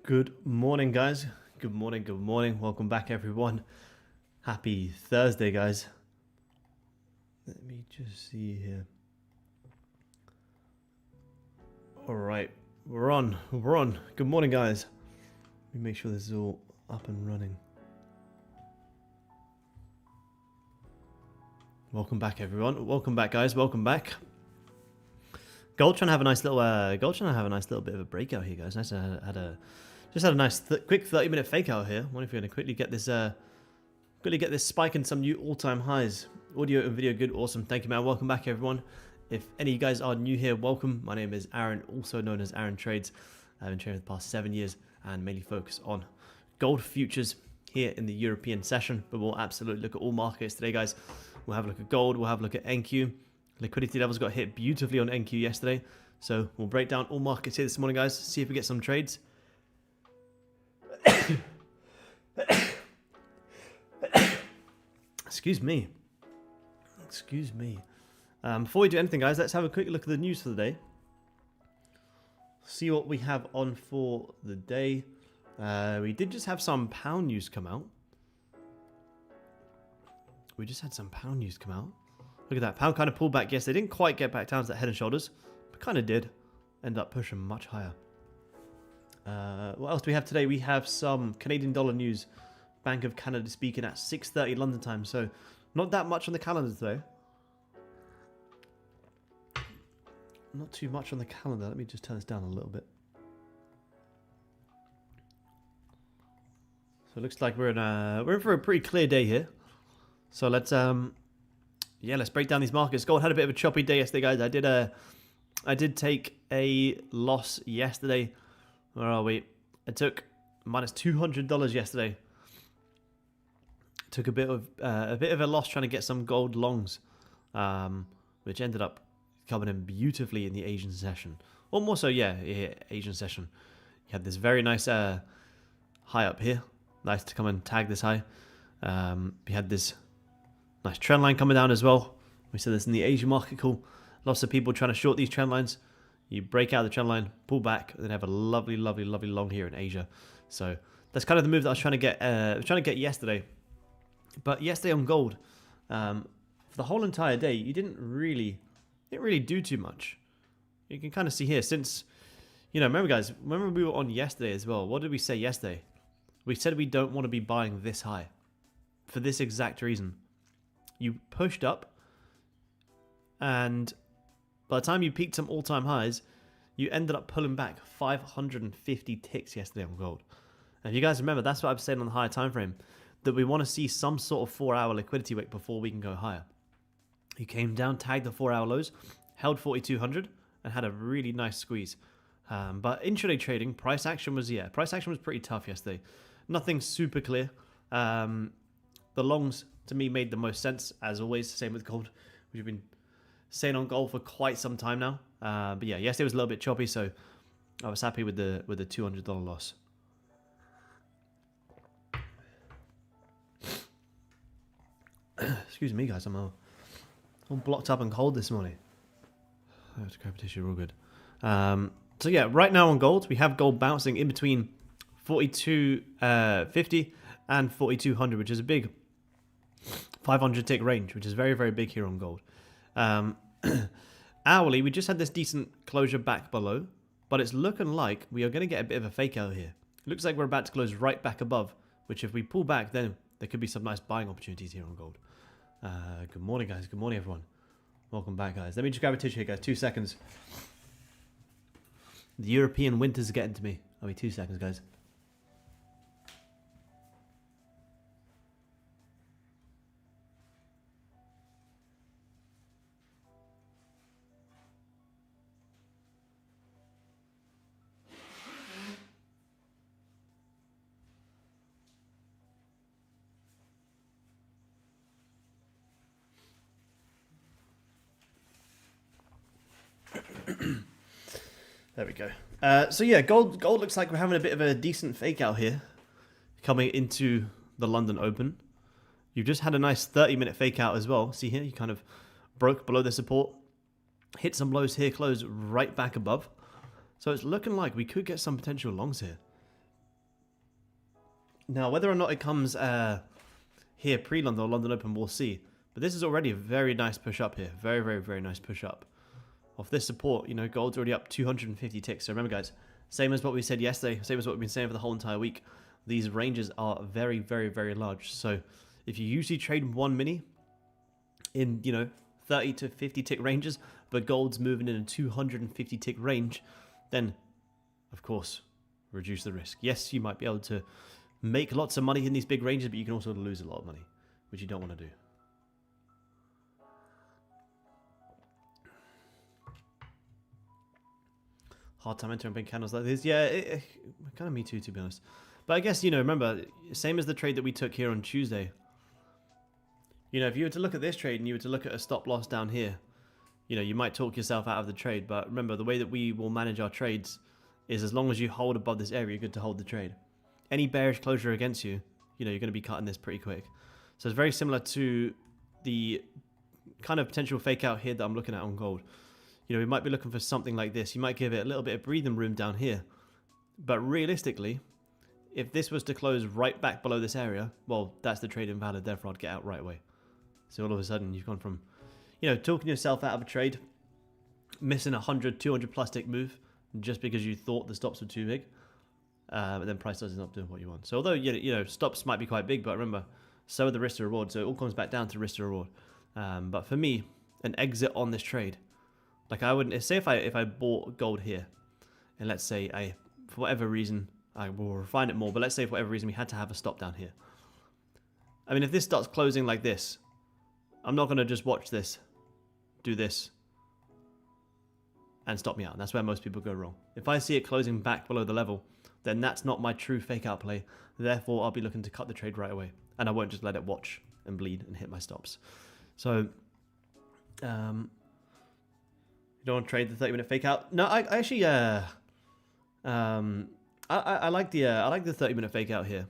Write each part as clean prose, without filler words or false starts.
Good morning, guys. Good morning, good morning. Welcome back, everyone. Happy Thursday, guys. Let me just see here. All right, we're on. Good morning, guys. Let me make sure this is all up and running. Welcome back, everyone. Welcome back, guys. Welcome back. Gold trying to have a nice little. Bit of a breakout here, guys. Nice. Just had a nice quick 30-minute fake out here. I wonder if we're going to quickly get this spike in some new all-time highs. Audio and video good, awesome. Thank you, man. Welcome back, everyone. If any of you guys are new here, welcome. My name is Aaron, also known as Aaron Trades. I've been trading for the past 7 years and mainly focus on gold futures here in the European session. But we'll absolutely look at all markets today, guys. We'll have a look at gold. We'll have a look at NQ. Liquidity levels got hit beautifully on NQ yesterday. So we'll break down all markets here this morning, guys. See if we get some trades. Excuse me. Before we do anything, guys, let's have a quick look at the news for the day. See what we have on for the day. We did just have some pound news come out. Look at that. Pound kind of pulled back yesterday. Didn't quite get back down to that head and shoulders, but kind of did. End up pushing much higher. What else do we have today? We have some Canadian dollar news. Bank of Canada speaking at 6:30 London time. So not that much on the calendar today. Not too much on the calendar. Let me just turn this down a little bit. So it looks like we're in for a pretty clear day here. So let's break down these markets. Gold had a bit of a choppy day yesterday, guys. I did take a loss yesterday. Where are we? I took minus $200 yesterday. Took a bit of a loss trying to get some gold longs, which ended up coming in beautifully in the Asian session. Or more so, Asian session. You had this very nice high up here. Nice to come and tag this high. We had this nice trend line coming down as well. We said this in the Asian market call. Lots of people trying to short these trend lines. You break out the trend line, pull back, and then have a lovely, lovely, lovely long here in Asia. So that's kind of the move that I was trying to get yesterday. But yesterday on gold, for the whole entire day, you didn't really do too much. You can kind of see here since, remember guys, remember we were on yesterday as well. What did we say yesterday? We said we don't want to be buying this high for this exact reason. You pushed up, and by the time you peaked some all-time highs, you ended up pulling back 550 ticks yesterday on gold. And if you guys remember, that's what I've said on the higher time frame, that we want to see some sort of 4-hour liquidity wick before we can go higher. You came down, tagged the 4-hour lows, held 4,200, and had a really nice squeeze. But intraday trading, price action was pretty tough yesterday. Nothing super clear. The longs, to me, made the most sense, as always. Same with gold, which we've been saying on gold for quite some time now. But yeah, yesterday was a little bit choppy, so I was happy with the $200 loss. Excuse me, guys. I'm all blocked up and cold this morning. I have to grab a tissue real good. So yeah, right now on gold, we have gold bouncing in between 42.50 and 4,200, which is a big 500 tick range, which is very, very big here on gold. Hourly, we just had this decent closure back below, but it's looking like we are going to get a bit of a fake out here. It looks like we're about to close right back above, which if we pull back, then there could be some nice buying opportunities here on gold. Good morning, guys. Good morning, everyone. Welcome back, guys. Let me just grab a tissue here, guys. 2 seconds. The European winters are getting to me. I'll be 2 seconds, guys. There we go. So yeah, gold looks like we're having a bit of a decent fake out here, coming into the London Open. You've just had a nice 30-minute fake out as well. See here, you kind of broke below the support, hit some lows here, closed right back above. So it's looking like we could get some potential longs here. Now, whether or not it comes here pre-London or London Open, we'll see. But this is already a very nice push up here. Very, very, very nice push up. Off this support, you know, gold's already up 250 ticks. So remember, guys, same as what we said yesterday, same as what we've been saying for the whole entire week. These ranges are very, very, very large. So if you usually trade 1 mini in, you know, 30 to 50 tick ranges, but gold's moving in a 250 tick range, then, of course, reduce the risk. Yes, you might be able to make lots of money in these big ranges, but you can also lose a lot of money, which you don't want to do. Hard time entering big candles like this. Yeah, kind of me too, to be honest. But I guess, you know, remember, same as the trade that we took here on Tuesday. You know, if you were to look at this trade and you were to look at a stop loss down here, you know, you might talk yourself out of the trade. But remember, the way that we will manage our trades is as long as you hold above this area, you're good to hold the trade. Any bearish closure against you, you know, you're going to be cutting this pretty quick. So it's very similar to the kind of potential fake out here that I'm looking at on gold. You know, we might be looking for something like this. You might give it a little bit of breathing room down here. But realistically, if this was to close right back below this area, well, that's the trade invalid. Therefore, I'd get out right away. So all of a sudden, you've gone from, you know, talking yourself out of a trade, missing 100, 200 plus tick move just because you thought the stops were too big. But then price doesn't up doing what you want. So although, you know, stops might be quite big, but remember, so are the risk to reward. So it all comes back down to risk to reward. But for me, an exit on this trade, like I wouldn't say if I bought gold here, and let's say for whatever reason, I will refine it more, but let's say for whatever reason we had to have a stop down here. I mean, if this starts closing like this, I'm not going to just watch this, do this, and stop me out. And that's where most people go wrong. If I see it closing back below the level, then that's not my true fake out play. Therefore, I'll be looking to cut the trade right away. And I won't just let it watch and bleed and hit my stops. So, you don't want to trade the 30-minute fake out? No, I actually, I like the 30-minute fake out here.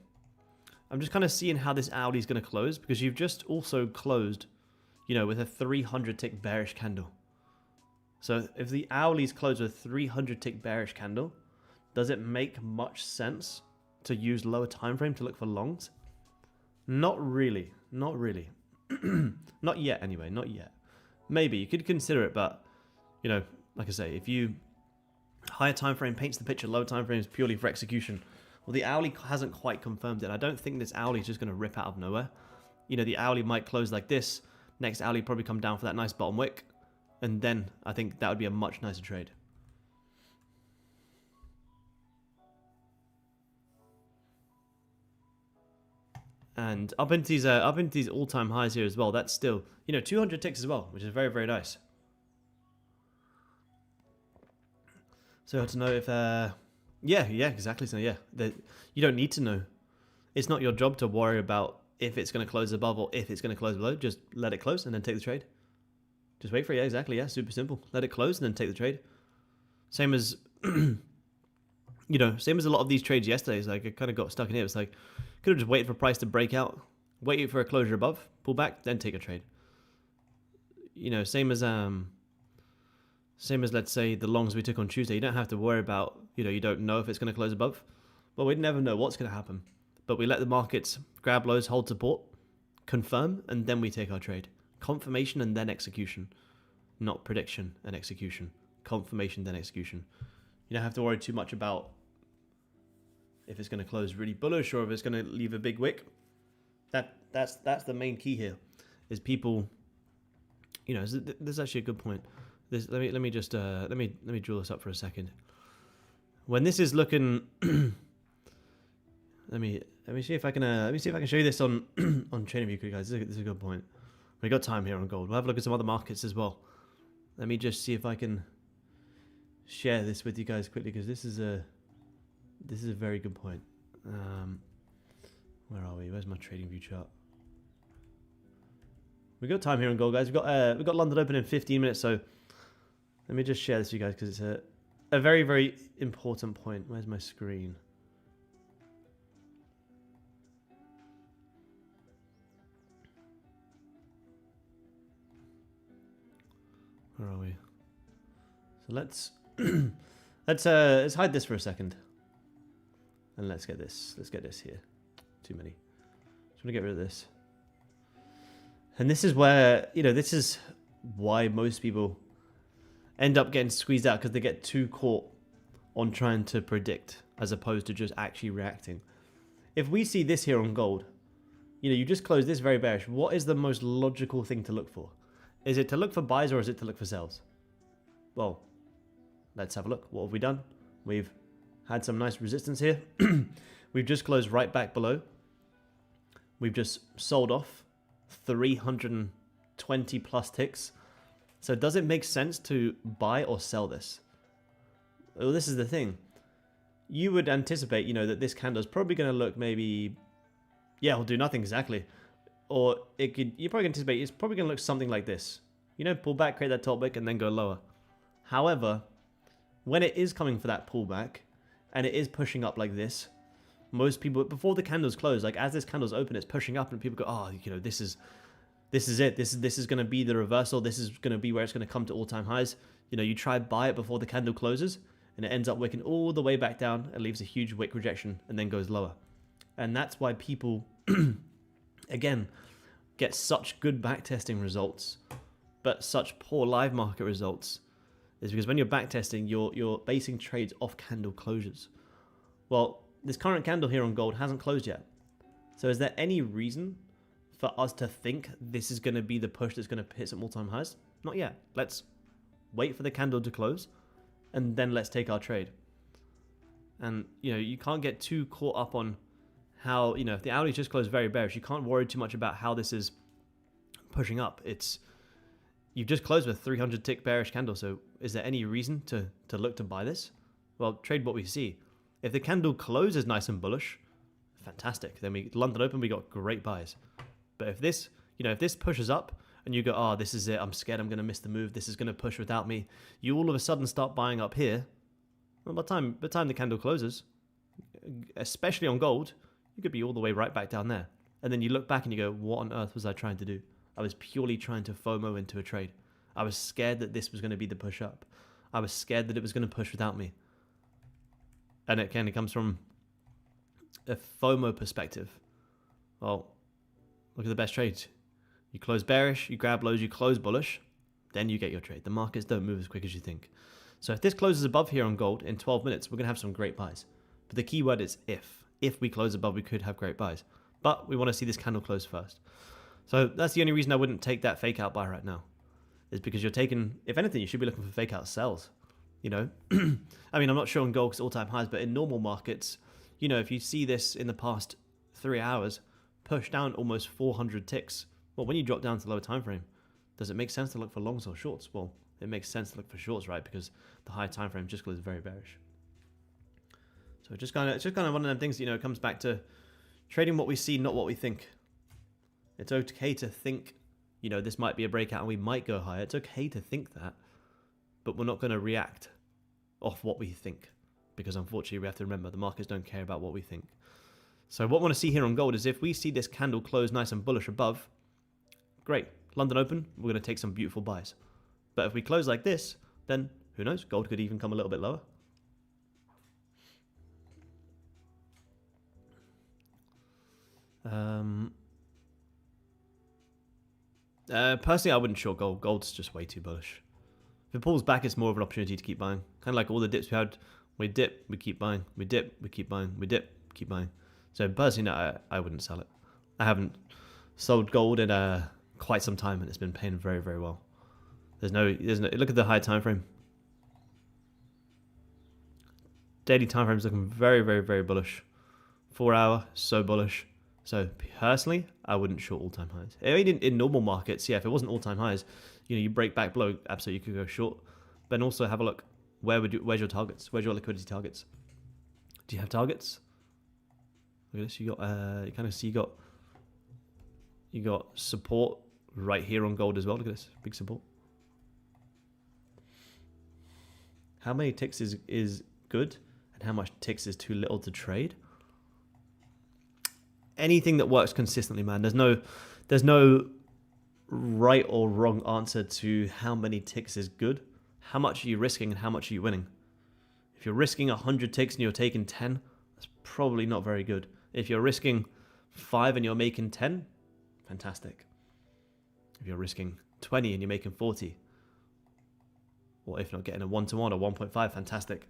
I'm just kind of seeing how this Audi is going to close, because you've just also closed, you know, with a 300 tick bearish candle. So if the Owlies close with a 300 tick bearish candle, does it make much sense to use lower time frame to look for longs? Not really. Not really. Not yet, anyway. Not yet. Maybe you could consider it, but you know, like I say, if you higher time frame paints the picture, lower time frame is purely for execution. Well, the Owlie hasn't quite confirmed it. I don't think this Owlie is just going to rip out of nowhere. You know, the Owlie might close like this. Next Owlie probably come down for that nice bottom wick. And then I think that would be a much nicer trade. And up into these all-time highs here as well. That's still, you know, 200 ticks as well, which is very, very nice. So to know if, yeah, exactly. So yeah, you don't need to know. It's not your job to worry about if it's going to close above or if it's going to close below. Just let it close and then take the trade. Just wait for it. Yeah, exactly. Yeah, super simple. Let it close and then take the trade. Same as, you know, same as a lot of these trades yesterday. It's like I kind of got stuck in here. It's like could have just waited for price to break out, waited for a closure above, pull back, then take a trade. You know, same as let's say the longs we took on Tuesday. You don't have to worry about, you know, you don't know if it's going to close above. Well, we'd never know what's going to happen. But we let the markets grab lows, hold support, confirm, and then we take our trade. Confirmation and then execution. Not prediction and execution. Confirmation, then execution. You don't have to worry too much about if it's going to close really bullish or if it's going to leave a big wick. That's the main key here. Is people, you know, this is actually a good point. Let me just let me draw this up for a second. When this is looking, let me see if I can show you this on on TradingView, guys. This is a good point. We got time here on gold. We'll have a look at some other markets as well. Let me just see if I can share this with you guys quickly, because this is a very good point. Where are we? Where's my TradingView chart? We got time here on gold, guys. We've got London open in 15 minutes, so let me just share this with you guys because it's a very, very important point. Where's my screen? Where are we? So let's let's hide this for a second, and let's get this here. too many. Just want to get rid of this. And this is where, this is why most people end up getting squeezed out, because they get too caught on trying to predict as opposed to just actually reacting. If we see this here on gold, you just close this very bearish. What is the most logical thing to look for? Is it to look for buys or is it to look for sells? Well, let's have a look. What have we done? We've had some nice resistance here. We've just closed right back below. We've just sold off 320 plus ticks. So does it make sense to buy or sell this? Well, this is the thing. You would anticipate, that this candle is probably going to look maybe, it'll do nothing exactly. Or you probably anticipate it's probably going to look something like this. Pull back, create that top wick, and then go lower. However, when it is coming for that pullback, and it is pushing up like this, most people, before the candles close, like as this candle's open, it's pushing up, and people go, oh, this is it. This is going to be the reversal. This is going to be where it's going to come to all-time highs. You try buy it before the candle closes, and it ends up wicking all the way back down and leaves a huge wick rejection and then goes lower. And that's why people, again, get such good backtesting results, but such poor live market results, is because when you're backtesting, you're basing trades off candle closures. Well, this current candle here on gold hasn't closed yet. So is there any reason for us to think this is going to be the push that's going to hit some all-time highs? Not yet. Let's wait for the candle to close, and then let's take our trade. And, you can't get too caught up on how, if the hourly's just closed very bearish, you can't worry too much about how this is pushing up. You've just closed with 300 tick bearish candle, so is there any reason to look to buy this? Well, trade what we see. If the candle closes nice and bullish, fantastic. Then London Open, we got great buys. But if this, if this pushes up and you go, oh, this is it, I'm scared I'm going to miss the move, this is going to push without me, you all of a sudden start buying up here. Well, by the time the candle closes, especially on gold, you could be all the way right back down there. And then you look back and you go, what on earth was I trying to do? I was purely trying to FOMO into a trade. I was scared that this was going to be the push up. I was scared that it was going to push without me. And it kind of comes from a FOMO perspective. Well, look at the best trades. You close bearish, you grab lows, you close bullish, then you get your trade. The markets don't move as quick as you think. So if this closes above here on gold in 12 minutes, we're going to have some great buys. But the key word is if. If we close above, we could have great buys. But we want to see this candle close first. So that's the only reason I wouldn't take that fake out buy right now. Is because you're taking, if anything, you should be looking for fake out sells. I mean, I'm not sure on gold because all-time highs, but in normal markets, if you see this in the past 3 hours, push down almost 400 ticks. Well, when you drop down to the lower time frame, does it make sense to look for longs or shorts? Well, it makes sense to look for shorts, right? Because the high time frame just goes very bearish. So it's just kind of one of them things. It comes back to trading what we see, not what we think. It's okay to think, this might be a breakout and we might go higher. It's okay to think that, but we're not going to react off what we think, because unfortunately we have to remember the markets don't care about what we think. So what we want to see here on gold is if we see this candle close nice and bullish above, great. London Open, we're going to take some beautiful buys. But if we close like this, then who knows? Gold could even come a little bit lower. Personally, I wouldn't short gold. Gold's just way too bullish. If it pulls back, it's more of an opportunity to keep buying. Kind of like all the dips we had. We dip, we keep buying. We dip, we keep buying. We dip, keep buying. So personally, no, I wouldn't sell it. I haven't sold gold in quite some time, and it's been paying very, very well. There's no. Look at the high time frame. Daily time frame is looking very, very, very bullish. 4 hour, so bullish. So personally, I wouldn't short all-time highs. I mean, in normal markets, yeah, if it wasn't all-time highs, you break back below, absolutely you could go short. But then also have a look. Where's your targets? Where's your liquidity targets? Do you have targets? Look at this. You got support right here on gold as well. Look at this, big support. How many ticks is good, and how much ticks is too little to trade? Anything that works consistently, man. There's no right or wrong answer to how many ticks is good. How much are you risking and how much are you winning? If you're risking 100 ticks and you're taking 10, that's probably not very good. If you're risking 5 and you're making 10, fantastic. If you're risking 20 and you're making 40, or if not getting a 1-to-1 or 1.5, fantastic.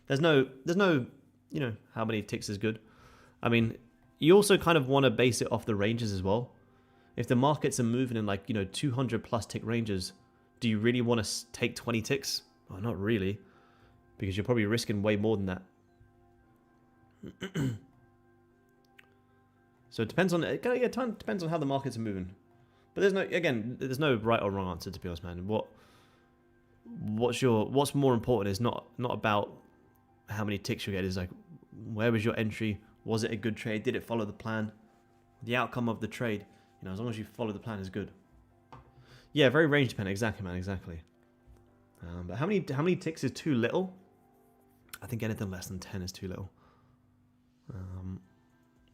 There's no, you know, how many ticks is good. I mean, you also kind of want to base it off the ranges as well. If the markets are moving in like, you know, 200 plus tick ranges, do you really want to take 20 ticks? Well, not really, because you're probably risking way more than that. So it depends on, depends on how the markets are moving. But there's no right or wrong answer, to be honest, man. What's more important is not about how many ticks you get. Is like, where was your entry? Was it a good trade? Did it follow the plan? The outcome of the trade, you know, as long as you follow the plan is good. Yeah, very range dependent. Exactly, man. Exactly. But how many ticks is too little? I think anything less than 10 is too little.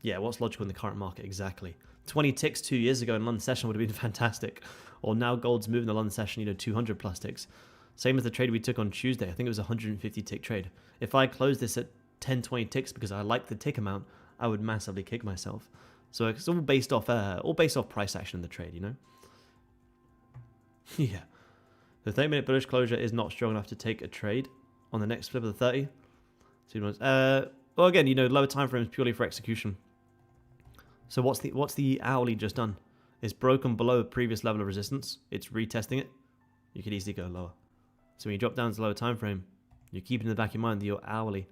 Yeah, what's logical in the current market? Exactly. 20 ticks 2 years ago in London session would have been fantastic. Or now gold's moving the London session, you know, 200 plus ticks. Same as the trade we took on Tuesday. I think it was a 150 tick trade. If I closed this at 10, 20 ticks because I like the tick amount, I would massively kick myself. So it's all based off price action in the trade, you know? Yeah. The 30-minute bullish closure is not strong enough to take a trade on the next flip of the 30. Well, again, you know, lower time frame is purely for execution. So what's the hourly just done? It's broken below the previous level of resistance. It's retesting it. You could easily go lower. So when you drop down to the lower time frame, you're keeping in the back of your mind that your hourly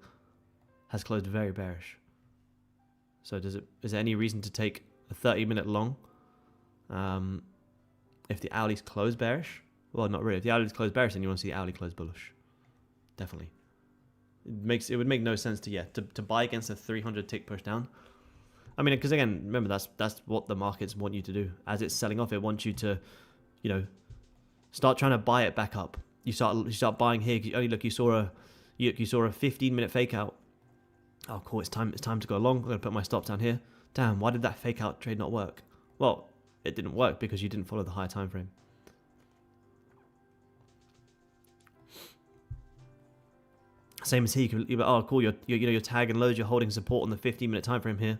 has closed very bearish. So is there any reason to take a 30-minute long if the hourly's closed bearish? Well, not really. If the hourly's closed bearish, then you want to see the hourly close bullish. Definitely. It would make no sense to buy against a 300 tick push down. I mean, because again, remember that's what the markets want you to do. As it's selling off, it wants you to, you know, start trying to buy it back up. You start buying here. You saw a 15-minute fake out. Oh, cool. It's time to go long. I'm gonna put my stops down here. Damn, why did that fake out trade not work? Well, it didn't work because you didn't follow the higher time frame. Same as here. Oh, cool. You're tagging loads. You're holding support on the 15-minute time frame here.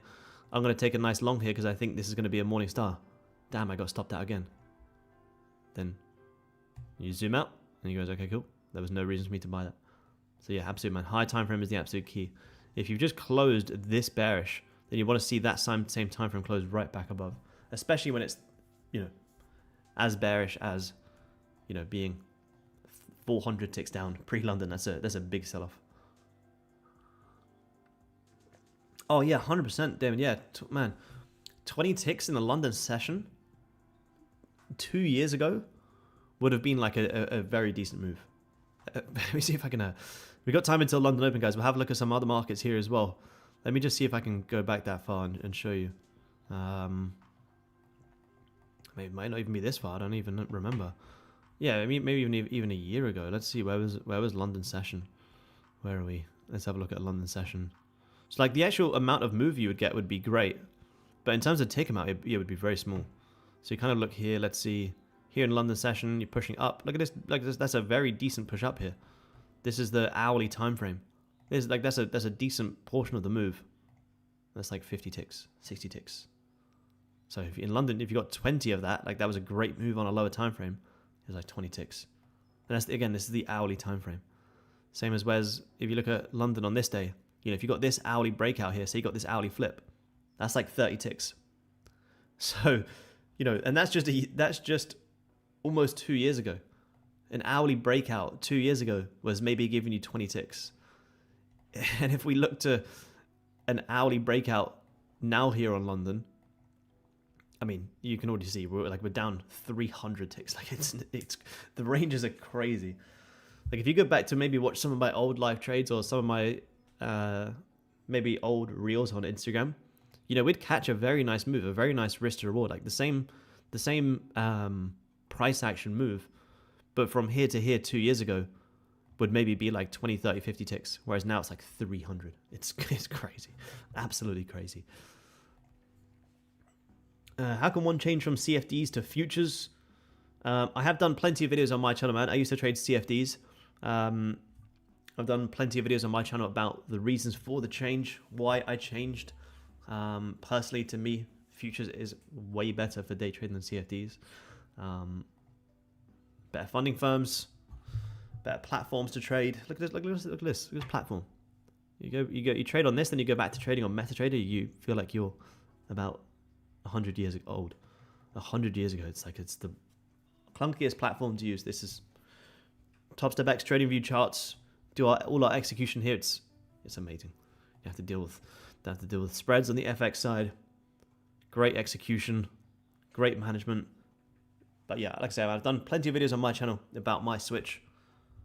I'm going to take a nice long here because I think this is going to be a morning star. Damn, I got stopped out again. Then you zoom out and you goes, okay, cool. There was no reason for me to buy that. So yeah, absolute, man. High time frame is the absolute key. If you've just closed this bearish, then you want to see that same time frame close right back above, especially when it's, you know, as bearish as, you know, being 400 ticks down pre-London. That's a big sell-off. Oh yeah, 100%, Damon. Yeah, man, 20 ticks in the London session 2 years ago would have been like a very decent move. Let me see if I can. We got time until London Open, guys. We'll have a look at some other markets here as well. Let me just see if I can go back that far and show you. Maybe it might not even be this far. I don't even remember. Yeah, I mean, maybe even a year ago. Let's see, where was London session? Where are we? Let's have a look at London session. So like the actual amount of move you would get would be great, but in terms of tick amount, it would be very small. So you kind of look here. Let's see here in London session, you're pushing up. Look at this. Like this, that's a very decent push up here. This is the hourly time frame. That's a decent portion of the move. That's like 50 ticks, 60 ticks. So if in London, if you got 20 of that, like that was a great move on a lower time frame. It was like 20 ticks. And that's, again, this is the hourly time frame. Same as Wes, if you look at London on this day, you know, if you got this hourly breakout here, say you got this hourly flip, that's like 30 ticks. So, you know, and that's just almost 2 years ago. An hourly breakout 2 years ago was maybe giving you 20 ticks. And if we look to an hourly breakout now here on London, I mean, you can already see we're down 300 ticks. Like it's the ranges are crazy. Like if you go back to maybe watch some of my old live trades or some of my maybe old reels on Instagram, you know, we'd catch a very nice move, a very nice risk to reward, like the same price action move, but from here to here 2 years ago would maybe be like 20, 30, 50 ticks, whereas now it's like 300. It's crazy, absolutely crazy. How can one change from CFDs to futures? I have done plenty of videos on my channel, man. I used to trade CFDs. I've done plenty of videos on my channel about the reasons for the change, why I changed. Personally, to me, futures is way better for day trading than CFDs. Better funding firms, better platforms to trade. Look at this! Look at this platform. You trade on this, then you go back to trading on MetaTrader. You feel like you're about 100 years old. 100 years ago, it's the clunkiest platform to use. This is Topstep X trading view charts. Do all our execution here. It's amazing. You have to deal with spreads on the FX side. Great execution, great management. But yeah, like I said, I've done plenty of videos on my channel about my switch.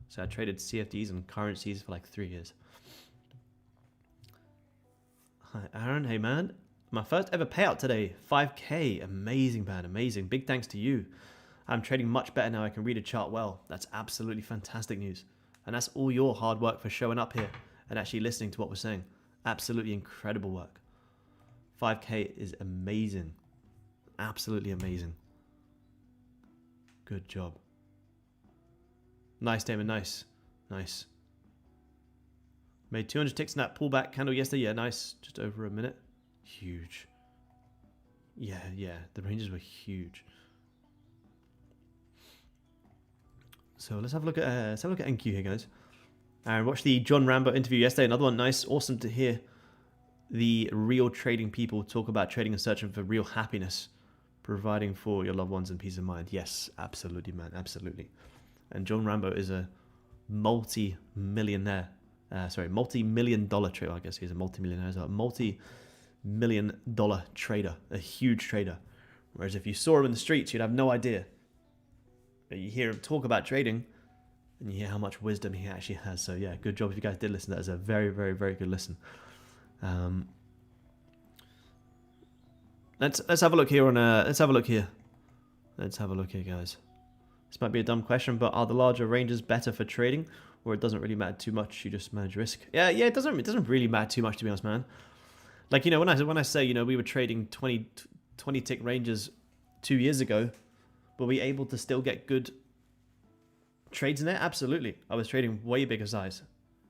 So I traded CFDs and currencies for like 3 years. Hi, Aaron. Hey, man. My first ever payout today. 5K. Amazing, man. Amazing. Big thanks to you. I'm trading much better now. I can read a chart well. That's absolutely fantastic news. And that's all your hard work for showing up here and actually listening to what we're saying. Absolutely incredible work. 5K is amazing. Absolutely amazing. Good job. Nice, Damon. Nice. Nice. Made 200 ticks in that pullback candle yesterday. Yeah, nice. Just over a minute. Huge. Yeah. The ranges were huge. So let's have a look at NQ here, guys. And watch the John Rambo interview yesterday. Another one. Nice. Awesome to hear the real trading people talk about trading and searching for real happiness, providing for your loved ones and peace of mind. Yes, absolutely, man. Absolutely. And John Rambo is a multi-million dollar trader. I guess he's a multi-millionaire. He's a multi-million dollar trader, a huge trader. Whereas if you saw him in the streets, you'd have no idea. But you hear him talk about trading, and you hear how much wisdom he actually has. So yeah, good job if you guys did listen. That was a very, very, very good listen. Let's have a look here on let's have a look here, guys. This might be a dumb question, but are the larger ranges better for trading, or it doesn't really matter too much? You just manage risk. Yeah, it doesn't really matter too much, to be honest, man. Like, you know, when I say, you know, we were trading 20 tick ranges 2 years ago, were we able to still get good trades in there? Absolutely. I was trading way bigger size.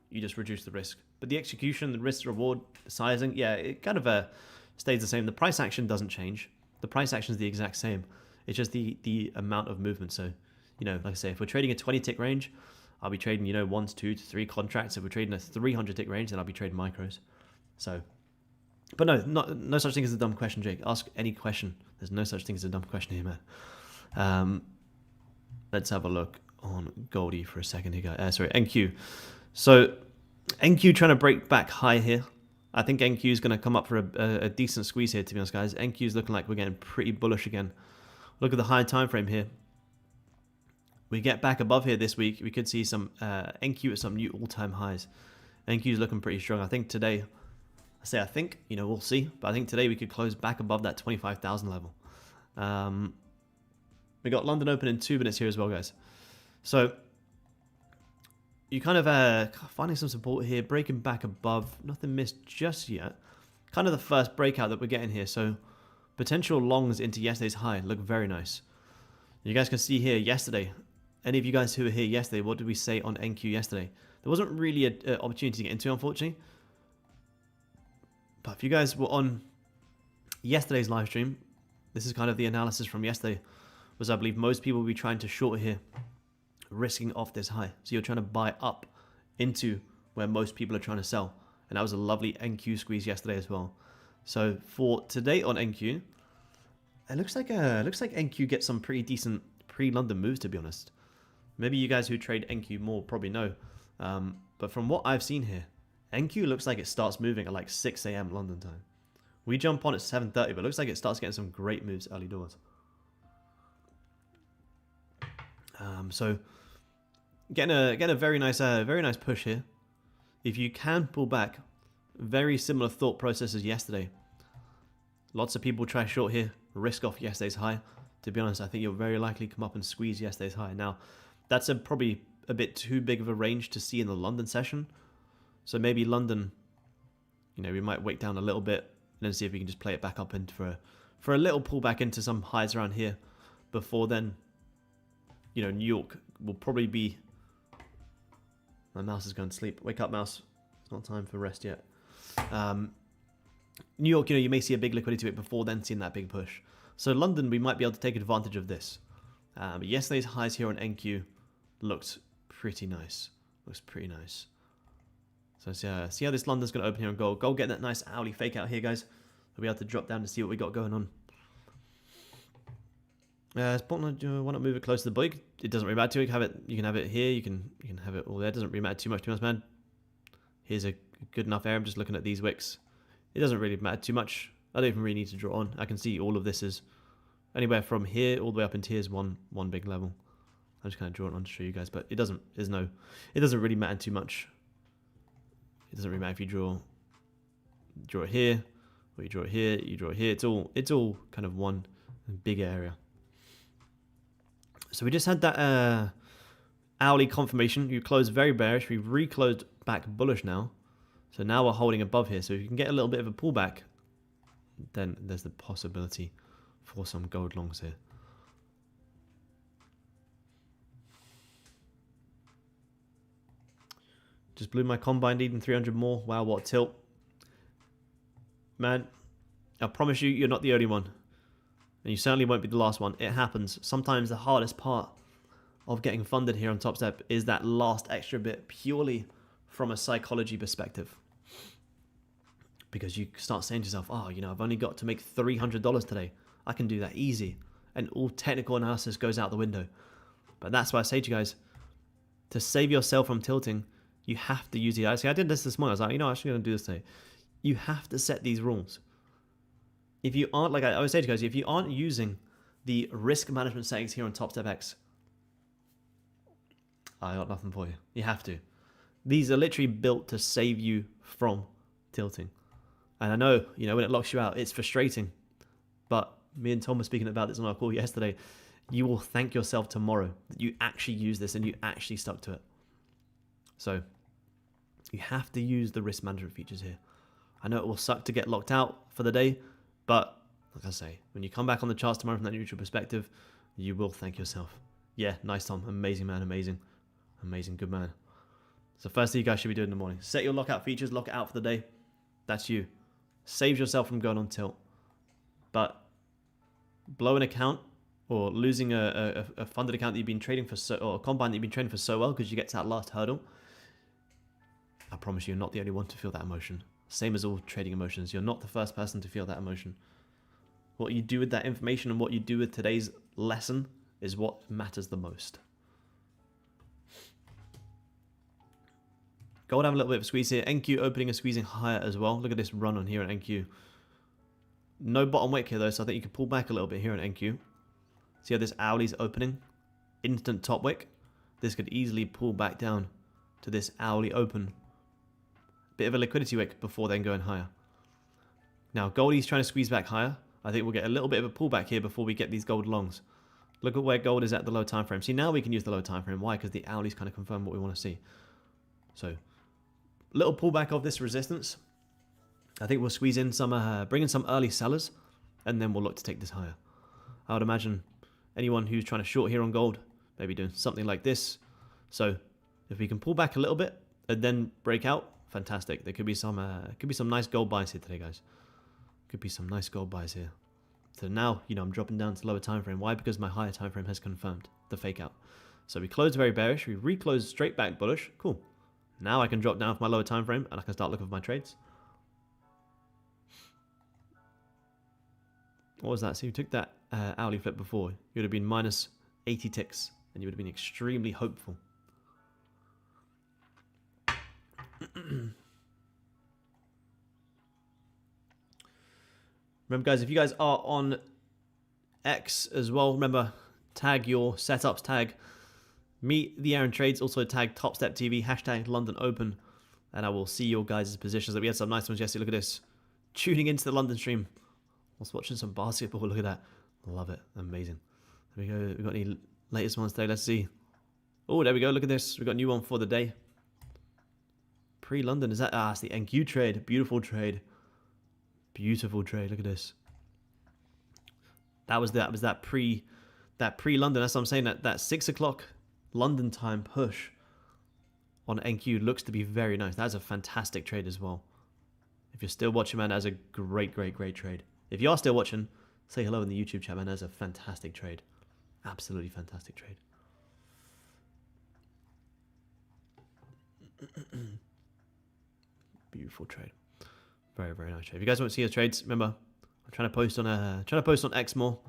You just reduce the risk, but the execution, the risk reward, the sizing, yeah, it kind of stays the same. The price action doesn't change. The price action is the exact same. It's just the amount of movement. So, you know, like I say, if we're trading a 20 tick range, I'll be trading, you know, 1 to 2 to 3 contracts. If we're trading a 300 tick range, then I'll be trading micros. So, but no such thing as a dumb question, Jake. Ask any question. There's no such thing as a dumb question here, man. Let's have a look on Goldie for a second here, guys. Sorry, NQ. So NQ trying to break back high here. I think NQ is going to come up for a decent squeeze here, to be honest, guys. NQ is looking like we're getting pretty bullish again. Look at the high time frame here. We get back above here this week, we could see some NQ at some new all-time highs. NQ is looking pretty strong. I think today, I think, you know, we'll see. But I think today we could close back above that 25,000 level. We got London open in 2 minutes here as well, guys. So you kind of finding some support here, breaking back above. Nothing missed just yet. Kind of the first breakout that we're getting here. So potential longs into yesterday's high look very nice. You guys can see here yesterday. Any of you guys who were here yesterday, what did we say on NQ yesterday? There wasn't really an opportunity to get into, unfortunately. But if you guys were on yesterday's live stream, this is kind of the analysis from yesterday, was I believe most people will be trying to short here, risking off this high. So you're trying to buy up into where most people are trying to sell. And that was a lovely NQ squeeze yesterday as well. So for today on NQ, it looks like NQ gets some pretty decent pre-London moves, to be honest. Maybe you guys who trade NQ more probably know. But from what I've seen here, NQ looks like it starts moving at like 6 a.m. London time. We jump on at 7:30, but it looks like it starts getting some great moves early doors. So getting a very nice push here. If you can pull back, very similar thought process as yesterday. Lots of people try short here, risk off yesterday's high. To be honest, I think you'll very likely come up and squeeze yesterday's high. Now, that's probably a bit too big of a range to see in the London session. So maybe London, you know, we might wait down a little bit and then see if we can just play it back up into for a little pullback into some highs around here. Before then, you know, New York will probably be... My mouse is going to sleep. Wake up, mouse. It's not time for rest yet. New York, you may see a big liquidity wick before then seeing that big push. So London, we might be able to take advantage of this. But yesterday's highs here on NQ looked pretty nice. Looks pretty nice. So see how this London's going to open here on gold. Gold getting that nice hourly fake out here, guys. We'll be able to drop down to see what we got going on. Why not move it close to the bug? It doesn't really matter too much. You can have it here. You can have it all there. It doesn't really matter too much to us, man. Here's a good enough area. I'm just looking at these wicks. It doesn't really matter too much. I don't even really need to draw on. I can see all of this is anywhere from here all the way up into here is one big level. I'm just kind of drawing on to show you guys, but it doesn't really matter too much. It doesn't really matter if you draw it here, or you draw it here, you draw it here. It's all kind of one big area. So we just had that hourly confirmation. You closed very bearish. We reclosed back bullish now. So now we're holding above here. So if you can get a little bit of a pullback, then there's the possibility for some gold longs here. Just blew my combine lead in 300 more. Wow, what a tilt. Man, I promise you, you're not the only one. And you certainly won't be the last one. It happens. Sometimes the hardest part of getting funded here on Topstep is that last extra bit, purely from a psychology perspective. Because you start saying to yourself, oh, I've only got to make $300 today. I can do that easy. And all technical analysis goes out the window. But that's why I say to you guys, to save yourself from tilting, you have to use the eyes. See, I did this morning. I was like, I'm actually going to do this today. You have to set these rules. If you aren't, like I always say to you guys, if you aren't using the risk management settings here on TopstepX, I got nothing for you. You have to. These are literally built to save you from tilting. And I know, when it locks you out, it's frustrating. But me and Tom were speaking about this on our call yesterday. You will thank yourself tomorrow that you actually use this and you actually stuck to it. So you have to use the risk management features here. I know it will suck to get locked out for the day, but like I say, when you come back on the charts tomorrow from that neutral perspective, you will thank yourself. Yeah, nice, Tom. Amazing, man. Amazing. Amazing. Good man. So first thing you guys should be doing in the morning, set your lockout features, lock it out for the day. That's you. Saves yourself from going on tilt. But blow an account or losing a funded account that you've been trading for, or a combine that you've been trading for so well because you get to that last hurdle, I promise you're not the only one to feel that emotion. Same as all trading emotions. You're not the first person to feel that emotion. What you do with that information and what you do with today's lesson is what matters the most. Gold having a little bit of a squeeze here. NQ opening and squeezing higher as well. Look at this run on here at NQ. No bottom wick here though, so I think you can pull back a little bit here at NQ. See how this hourly's opening? Instant top wick. This could easily pull back down to this hourly open. Bit of a liquidity wick before then going higher. Now, Goldie's trying to squeeze back higher. I think we'll get a little bit of a pullback here before we get these gold longs. Look at where gold is at the low time frame. See, now we can use the low time frame. Why? Because the hourly's kind of confirm what we want to see. So, little pullback of this resistance. I think we'll squeeze in some, bring in some early sellers, and then we'll look to take this higher. I would imagine anyone who's trying to short here on gold, maybe doing something like this. So, if we can pull back a little bit and then break out, fantastic. There could be some nice gold buys here today, guys. Could be some nice gold buys here. So now, I'm dropping down to lower time frame. Why? Because my higher time frame has confirmed the fake out. So we closed very bearish. We reclosed straight back bullish. Cool. Now I can drop down for my lower time frame and I can start looking for my trades. What was that? So you took that hourly flip before. You would have been minus 80 ticks and you would have been extremely hopeful. Remember, guys, if you guys are on X as well, remember, tag your setups, tag me, the Aaron Trades, also tag TopstepTV, hashtag London Open, and I will see your guys' positions. We had some nice ones yesterday. Look at this. Tuning into the London stream. I was watching some basketball. Look at that. Love it. Amazing. There we go. We got any latest ones today? Let's see. Oh, there we go. Look at this. We got a new one for the day. Pre-London. Is that? Ah, it's the NQ trade. Beautiful trade. Beautiful trade. Look at this. That was that pre-London. That's what I'm saying. That 6 o'clock London time push on NQ looks to be very nice. That's a fantastic trade as well. If you're still watching, man, that's a great trade. If you are still watching, say hello in the YouTube chat, man. That's a fantastic trade. Absolutely fantastic trade. Beautiful trade. Very nice trade. If you guys want to see the trades, remember I'm trying to post on X more.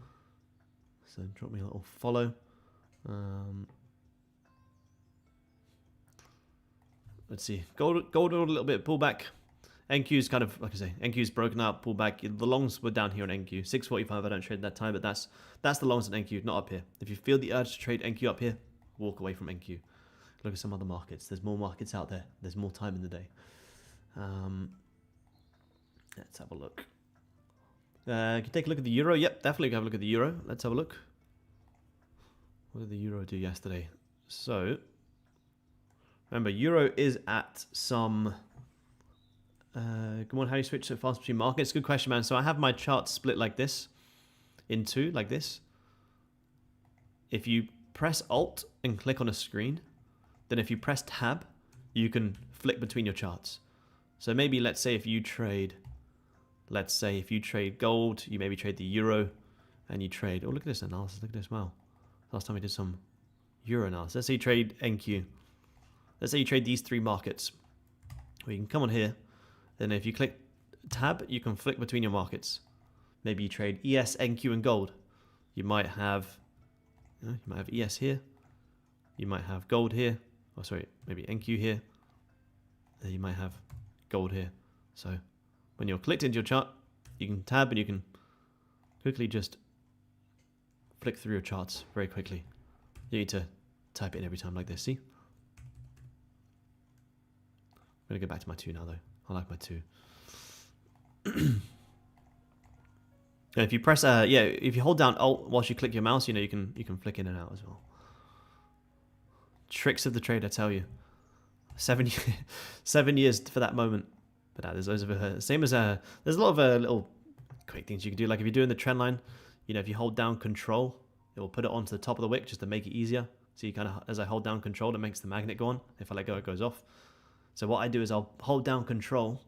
So drop me a little follow. Let's see. Gold a little bit pullback. NQ's kind of, like I say, NQ's broken out, pullback. The longs were down here on NQ. 645, I don't trade that time, but that's the longs on NQ, not up here. If you feel the urge to trade NQ up here, walk away from NQ. Look at some other markets. There's more markets out there. There's more time in the day. Let's have a look. Can you take a look at the euro? Yep, definitely have a look at the euro. Let's have a look. What did the euro do yesterday? So, remember, euro is at some... come on, how do you switch so fast between markets? Good question, man. So I have my chart split like this, in two, like this. If you press Alt and click on a screen, then if you press Tab, you can flick between your charts. So maybe, let's say if you trade gold, you maybe trade the euro, and you trade, oh, look at this analysis, look at this, wow. Last time we did some euro analysis. Let's say you trade NQ. Let's say you trade these three markets. Well, you can come on here. Then if you click tab, you can flick between your markets. Maybe you trade ES, NQ, and gold. You might have ES here. You might have gold here. Oh, sorry, maybe NQ here. Then you might have gold here. So when you're clicked into your chart, you can tab and you can quickly just flick through your charts very quickly. You need to type it in every time like this. See? I'm going to go back to my 2 now, though. I like my 2. And if you press, if you hold down Alt whilst you click your mouse, you know, you can flick in and out as well. Tricks of the trade, I tell you. 7 years for that moment. But there's loads of same as there's a lot of little quick things you can do. Like if you're doing the trend line, you know, if you hold down Control, it will put it onto the top of the wick just to make it easier. So you kind of, as I hold down Control, it makes the magnet go on. If I let go, it goes off. So what I do is I'll hold down Control,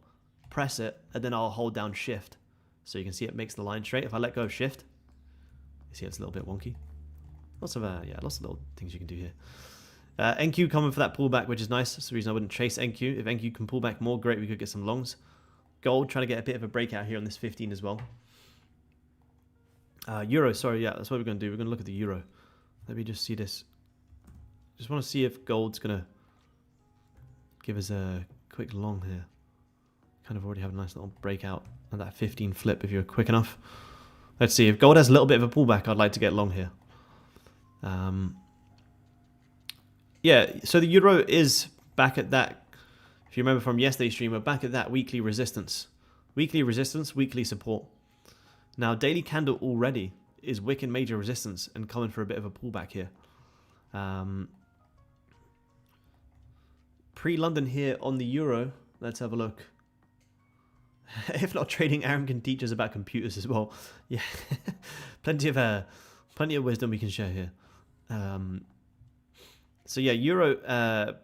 press it, and then I'll hold down Shift. So you can see it makes the line straight. If I let go of Shift, you see it's a little bit wonky. Lots of little things you can do here. NQ coming for that pullback, which is nice. That's the reason I wouldn't chase NQ. If NQ can pull back more, great. We could get some longs. Gold trying to get a bit of a breakout here on this 15 as well. Euro, sorry, yeah, that's what we're going to do. We're going to look at the euro. Let me just see this. Just want to see if gold's going to give us a quick long here. Kind of already have a nice little breakout on that 15 flip if you're quick enough. Let's see. If gold has a little bit of a pullback, I'd like to get long here. Yeah, so the euro is back at that, if you remember from yesterday's stream, we're back at that weekly resistance. Weekly resistance, weekly support. Now, daily candle already is wicking major resistance and coming for a bit of a pullback here. Pre-London here on the euro, let's have a look. If not trading, Aaron can teach us about computers as well. Yeah, plenty of wisdom we can share here. So yeah, euro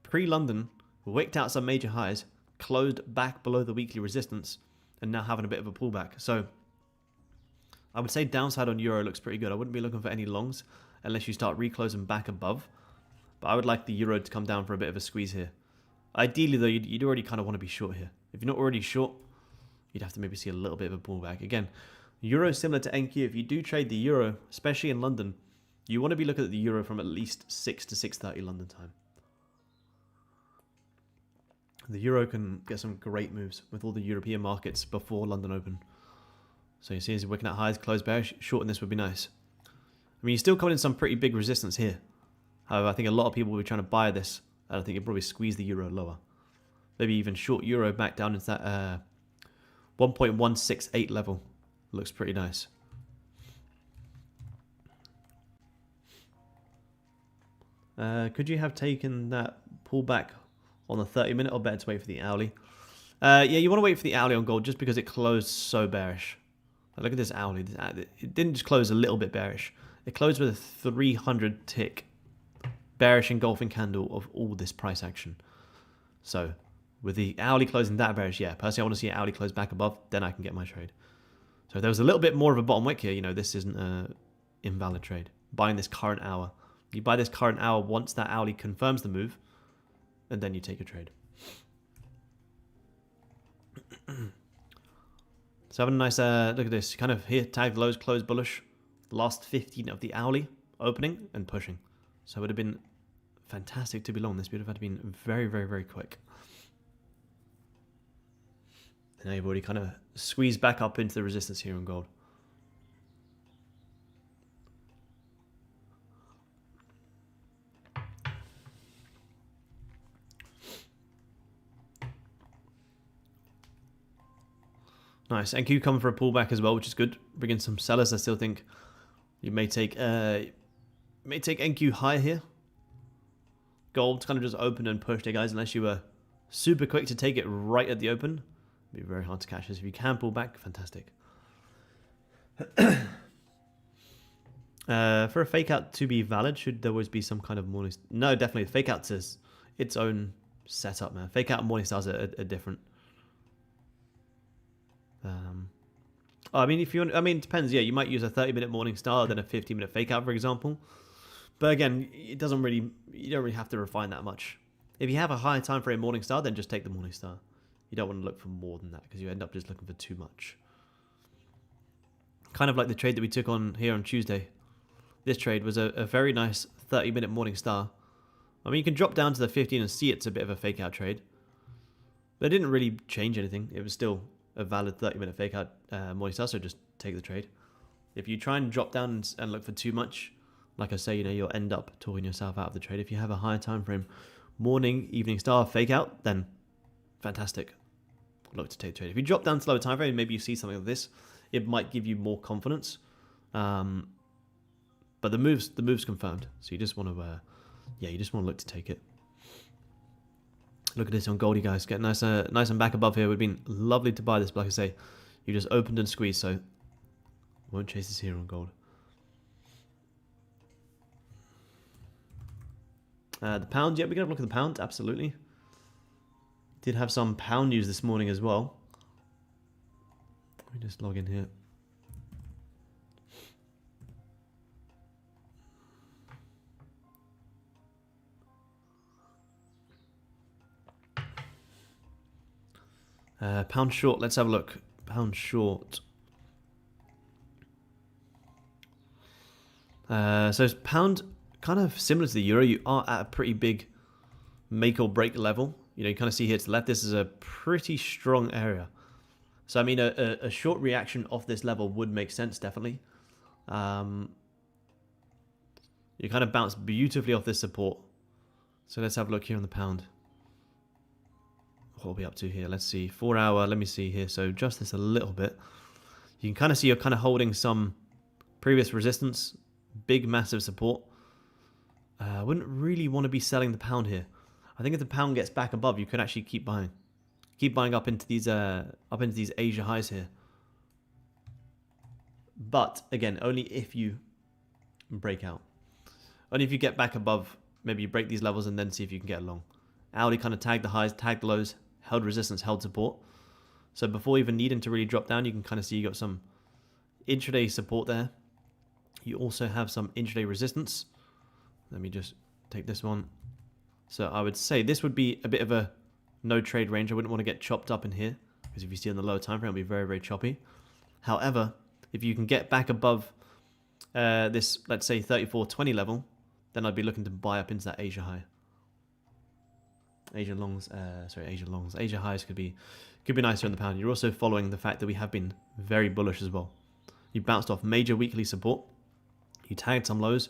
pre-London wicked out some major highs, closed back below the weekly resistance, and now having a bit of a pullback. So I would say downside on euro looks pretty good. I wouldn't be looking for any longs unless you start reclosing back above. But I would like the euro to come down for a bit of a squeeze here. Ideally, though, you'd already kind of want to be short here. If you're not already short, you'd have to maybe see a little bit of a pullback. Again, euro is similar to NQ. If you do trade the euro, especially in London, you want to be looking at the euro from at least 6 to 6:30 London time. The euro can get some great moves with all the European markets before London open. So you see as you're wicking at highs, close bearish, shorting this would be nice. I mean, you're still coming in some pretty big resistance here. However, I think a lot of people will be trying to buy this. I think you'll probably squeeze the euro lower. Maybe even short euro back down into that 1.168 level. Looks pretty nice. Could you have taken that pullback on the 30-minute or better to wait for the hourly? Yeah, you want to wait for the hourly on gold just because it closed so bearish. Look at this hourly. It didn't just close a little bit bearish. It closed with a 300 tick bearish engulfing candle of all this price action. So With the hourly closing that bearish, yeah, personally I want to see an hourly close back above, then I can get my trade. So if there was a little bit more of a bottom wick here, you know, this isn't an invalid trade. Buying this current hour. You buy this current hour once that hourly confirms the move, and then you take a trade. So having a nice, look at this, kind of here, tagged lows, close bullish. Last 15 of the hourly, opening and pushing. So it would have been fantastic to be long. This would have had to been very, very, very quick. And now you've already kind of squeezed back up into the resistance here on gold. Nice. NQ coming for a pullback as well, which is good. Bring in some sellers. I still think you may take NQ higher here. Gold kind of just opened and pushed it, guys. Unless you were super quick to take it right at the open, it'd be very hard to catch this. If you can pull back, fantastic. For a fake out to be valid, should there always be some kind of morning? No, definitely. Fake out is its own setup, man. Fake out and morning stars are different. I mean, if you want, I mean, it depends. Yeah, you might use a 30-minute morning star, then a 50-minute fake out, for example. But again, it doesn't really, you don't really have to refine that much. If you have a higher time frame morning star, then just take the morning star. You don't want to look for more than that because you end up just looking for too much. Kind of like the trade that we took on here on Tuesday. This trade was a very nice 30-minute morning star. I mean, you can drop down to the 15 and see it's a bit of a fake out trade. But it didn't really change anything. It was still a valid 30-minute fake out morning star, so just take the trade. If you try and drop down and look for too much, like I say, you know, you'll end up talking yourself out of the trade. If you have a higher time frame morning, evening star fake out, then fantastic. Look to take the trade. If you drop down to lower time frame, maybe you see something like this, it might give you more confidence. But the move's confirmed, so you just want to, you just want to look to take it. Look at this on Goldie, guys. Get nice and back above here. It would have been lovely to buy this, but like I say, you just opened and squeezed, so won't chase this here on gold. The pound, yeah, we're going to have a look at the pound, absolutely. Did have some pound news this morning as well. Let me just log in here. Pound short, let's have a look. Pound short. So pound, kind of similar to the euro, you are at a pretty big make or break level. You know, you kind of see here to the left, this is a pretty strong area. So, I mean, a short reaction off this level would make sense, definitely. You kind of bounce beautifully off this support. So let's have a look here on the pound. What are we up to here? Let's see. 4 hour. Let me see here. So adjust this a little bit. You can kind of see you're kind of holding some previous resistance. Big, massive support. I wouldn't really want to be selling the pound here. I think if the pound gets back above, you can actually keep buying. Keep buying up into these Asia highs here. But again, only if you break out. Only if you get back above, maybe you break these levels and then see if you can get along. Audi kind of tagged the highs, tagged the lows, held resistance, held support. So before even needing to really drop down, you can kind of see you got some intraday support there. You also have some intraday resistance. Let me just take this one. So I would say this would be a bit of a no trade range. I wouldn't want to get chopped up in here because if you see on the lower time frame, it'll be very, very choppy. However, if you can get back above this, let's say 34.20 level, then I'd be looking to buy up into that Asia high. Asia longs, Asia highs could be nicer in the pound. You're also following the fact that we have been very bullish as well. You bounced off major weekly support. You tagged some lows,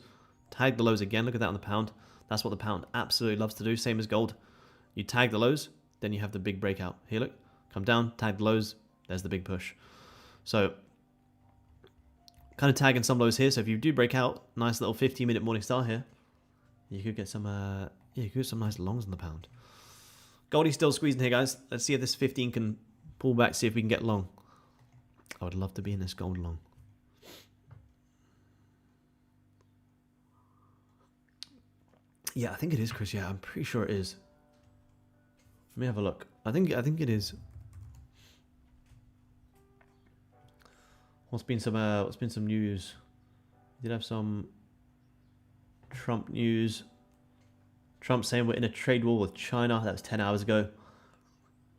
tagged the lows again. Look at that on the pound. That's what the pound absolutely loves to do. Same as gold. You tag the lows, then you have the big breakout. Here, look, come down, tag the lows. There's the big push. So, kind of tagging some lows here. So if you do break out, nice little 15-minute morning star here. You could get some, you could get some nice longs in the pound. Goldie's still squeezing here, guys. Let's see if this 15 can pull back, see if we can get long. I would love to be in this gold long. Yeah, I think it is, Chris. Yeah, I'm pretty sure it is. Let me have a look. I think it is. What's been some news? We did have some Trump news. Trump saying we're in a trade war with China. That was 10 hours ago.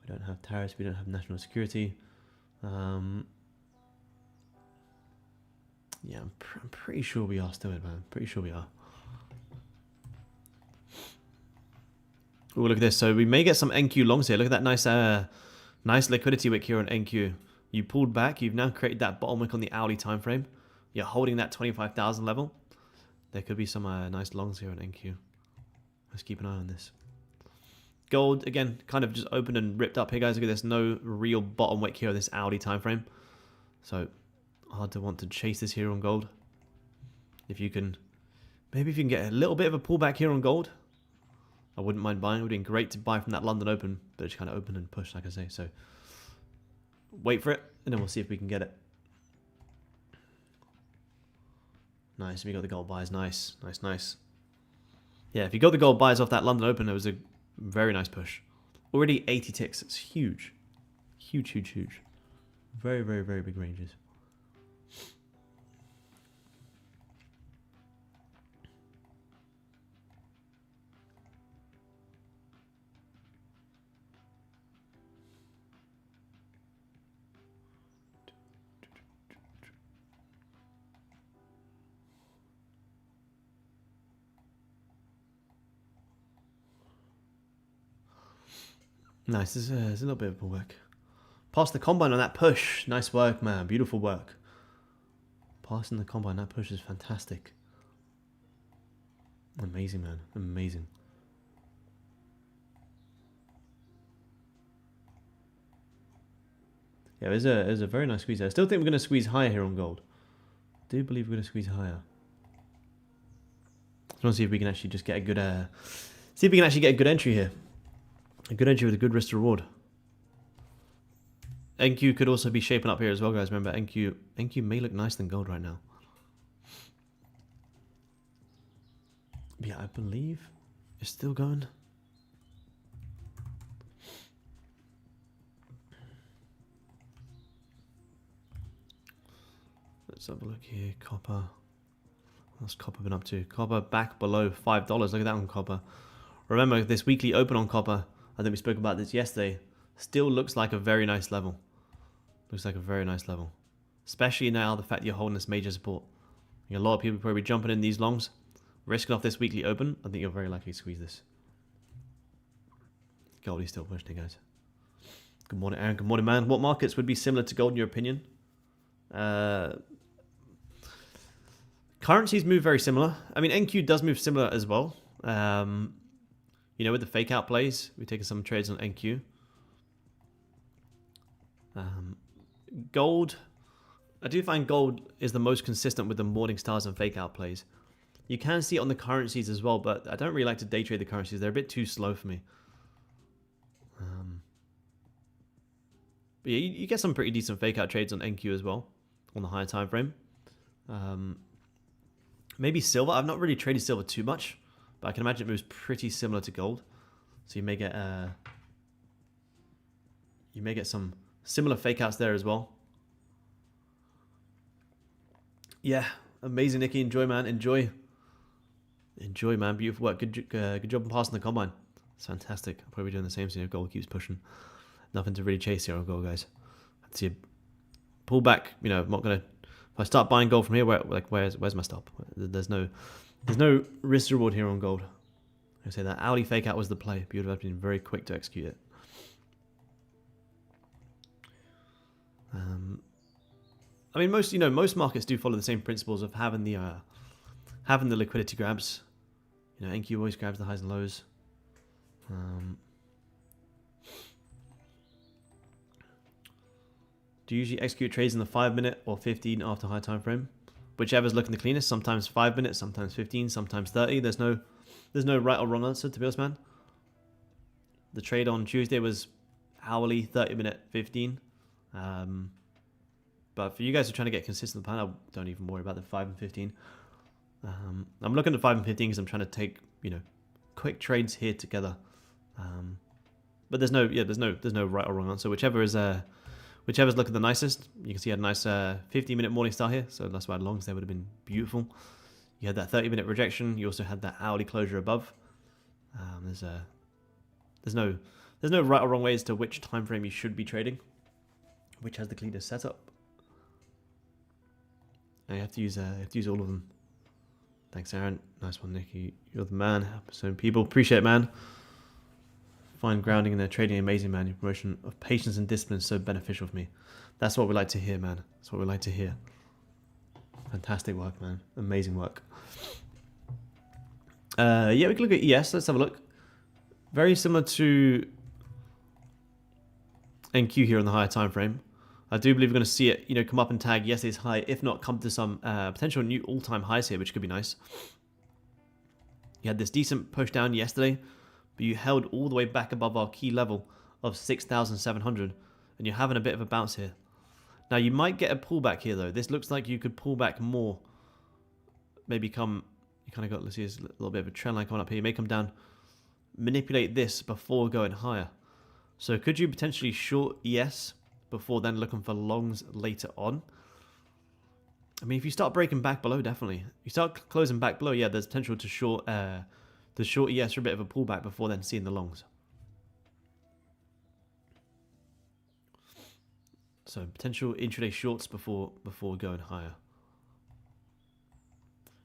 We don't have tariffs. We don't have national security. Yeah, I'm pretty sure we are still in, man. Pretty sure we are. Oh, look at this. So we may get some NQ longs here. Look at that nice liquidity wick here on NQ. You pulled back. You've now created that bottom wick on the hourly time frame. You're holding that 25,000 level. There could be some nice longs here on NQ. Let's keep an eye on this. Gold, again, kind of just opened and ripped up here, guys. Look at this. No real bottom wick here on this hourly time frame. So hard to want to chase this here on gold. If you can, maybe if you can get a little bit of a pullback here on gold, I wouldn't mind buying. It would have been great to buy from that London Open, but it's kind of open and pushed, like I say. So wait for it, and then we'll see if we can get it. Nice. We got the gold buys. Nice. Nice, nice. Yeah, if you got the gold buys off that London Open, it was a very nice push. Already 80 ticks. It's huge. Huge, huge, huge. Very, very, very big ranges. Nice, there's a little bit of pullback. Past the combine on that push. Nice work, man. Beautiful work. Passing the combine, that push is fantastic. Amazing, man. Amazing. Yeah, there's a very nice squeeze there. I still think we're going to squeeze higher here on gold. I do believe we're going to squeeze higher. I want to see if we can actually just get a good... see if we can actually get a good entry here. A good entry with a good risk to reward. NQ could also be shaping up here as well, guys. Remember, NQ may look nicer than gold right now. Yeah, I believe it's still going. Let's have a look here. Copper. What's copper been up to? Copper back below $5. Look at that on copper. Remember, this weekly open on copper, I think we spoke about this yesterday, still looks like a very nice level. Looks like a very nice level. Especially now, the fact that you're holding this major support. I think a lot of people probably jumping in these longs, risking off this weekly open. I think you're very likely to squeeze this. Gold is still pushing, guys. Good morning, Aaron. Good morning, man. What markets would be similar to gold in your opinion? Currencies move very similar. I mean, NQ does move similar as well. You know, with the fake out plays, we've taken some trades on NQ. Gold, I do find gold is the most consistent with the morning stars and fake out plays. You can see it on the currencies as well, but I don't really like to day trade the currencies. They're a bit too slow for me. But yeah, you get some pretty decent fake out trades on NQ as well, on the higher time frame. Maybe silver. I've not really traded silver too much, but I can imagine it moves pretty similar to gold. So you may get some similar fake outs there as well. Yeah, amazing, Nicky. Enjoy, man. Enjoy, man. Beautiful work. Good job in passing the combine. It's fantastic. I'll probably be doing the same thing if gold keeps pushing. Nothing to really chase here on gold, guys. I'd see a pullback. You know, I'm not gonna. If I start buying gold from here, where's my stop? There's no risk reward here on gold. I say that hourly fake out was the play. You would have been very quick to execute it. I mean, most markets do follow the same principles of having the liquidity grabs. You know, NQ always grabs the highs and lows. Do you usually execute trades in the 5-minute or 15 after high time frame? Whichever's looking the cleanest. Sometimes 5 minutes, sometimes 15, sometimes 30. There's no right or wrong answer, to be honest, man. The trade on Tuesday was hourly, 30-minute, 15. But for you guys who are trying to get consistent plan, I don't even worry about the 5 and 15. I'm looking at 5 and 15 because I'm trying to take, quick trades here together. But there's no right or wrong answer. Whichever's looking the nicest. You can see I had a nice 15-minute morning star here, so that's why longs there would have been beautiful. You had that 30-minute rejection. You also had that hourly closure above. There's no right or wrong ways to which time frame you should be trading, which has the cleanest setup. And you have to use all of them. Thanks, Aaron. Nice one, Nicky. You're the man. So people appreciate it, man. Find grounding in their trading amazing, man. Your promotion of patience and discipline is so beneficial for me. That's what we like to hear, man. That's what we like to hear. Fantastic work, man. Amazing work. Yeah, we can look at ES. Let's have a look. Very similar to NQ here on the higher time frame. I do believe we're going to see it, come up and tag yesterday's high, if not come to some potential new all-time highs here, which could be nice. You had this decent push down yesterday, but you held all the way back above our key level of 6,700, and you're having a bit of a bounce here. Now, you might get a pullback here, though. This looks like you could pull back more. Maybe come, you kind of got, let's see, there's a little bit of a trend line coming up here. You may come down, manipulate this before going higher. So could you potentially short ES before then looking for longs later on? I mean, if you start breaking back below, definitely. You start closing back below, yeah, there's potential to short ES for a bit of a pullback before then seeing the longs. So potential intraday shorts before going higher.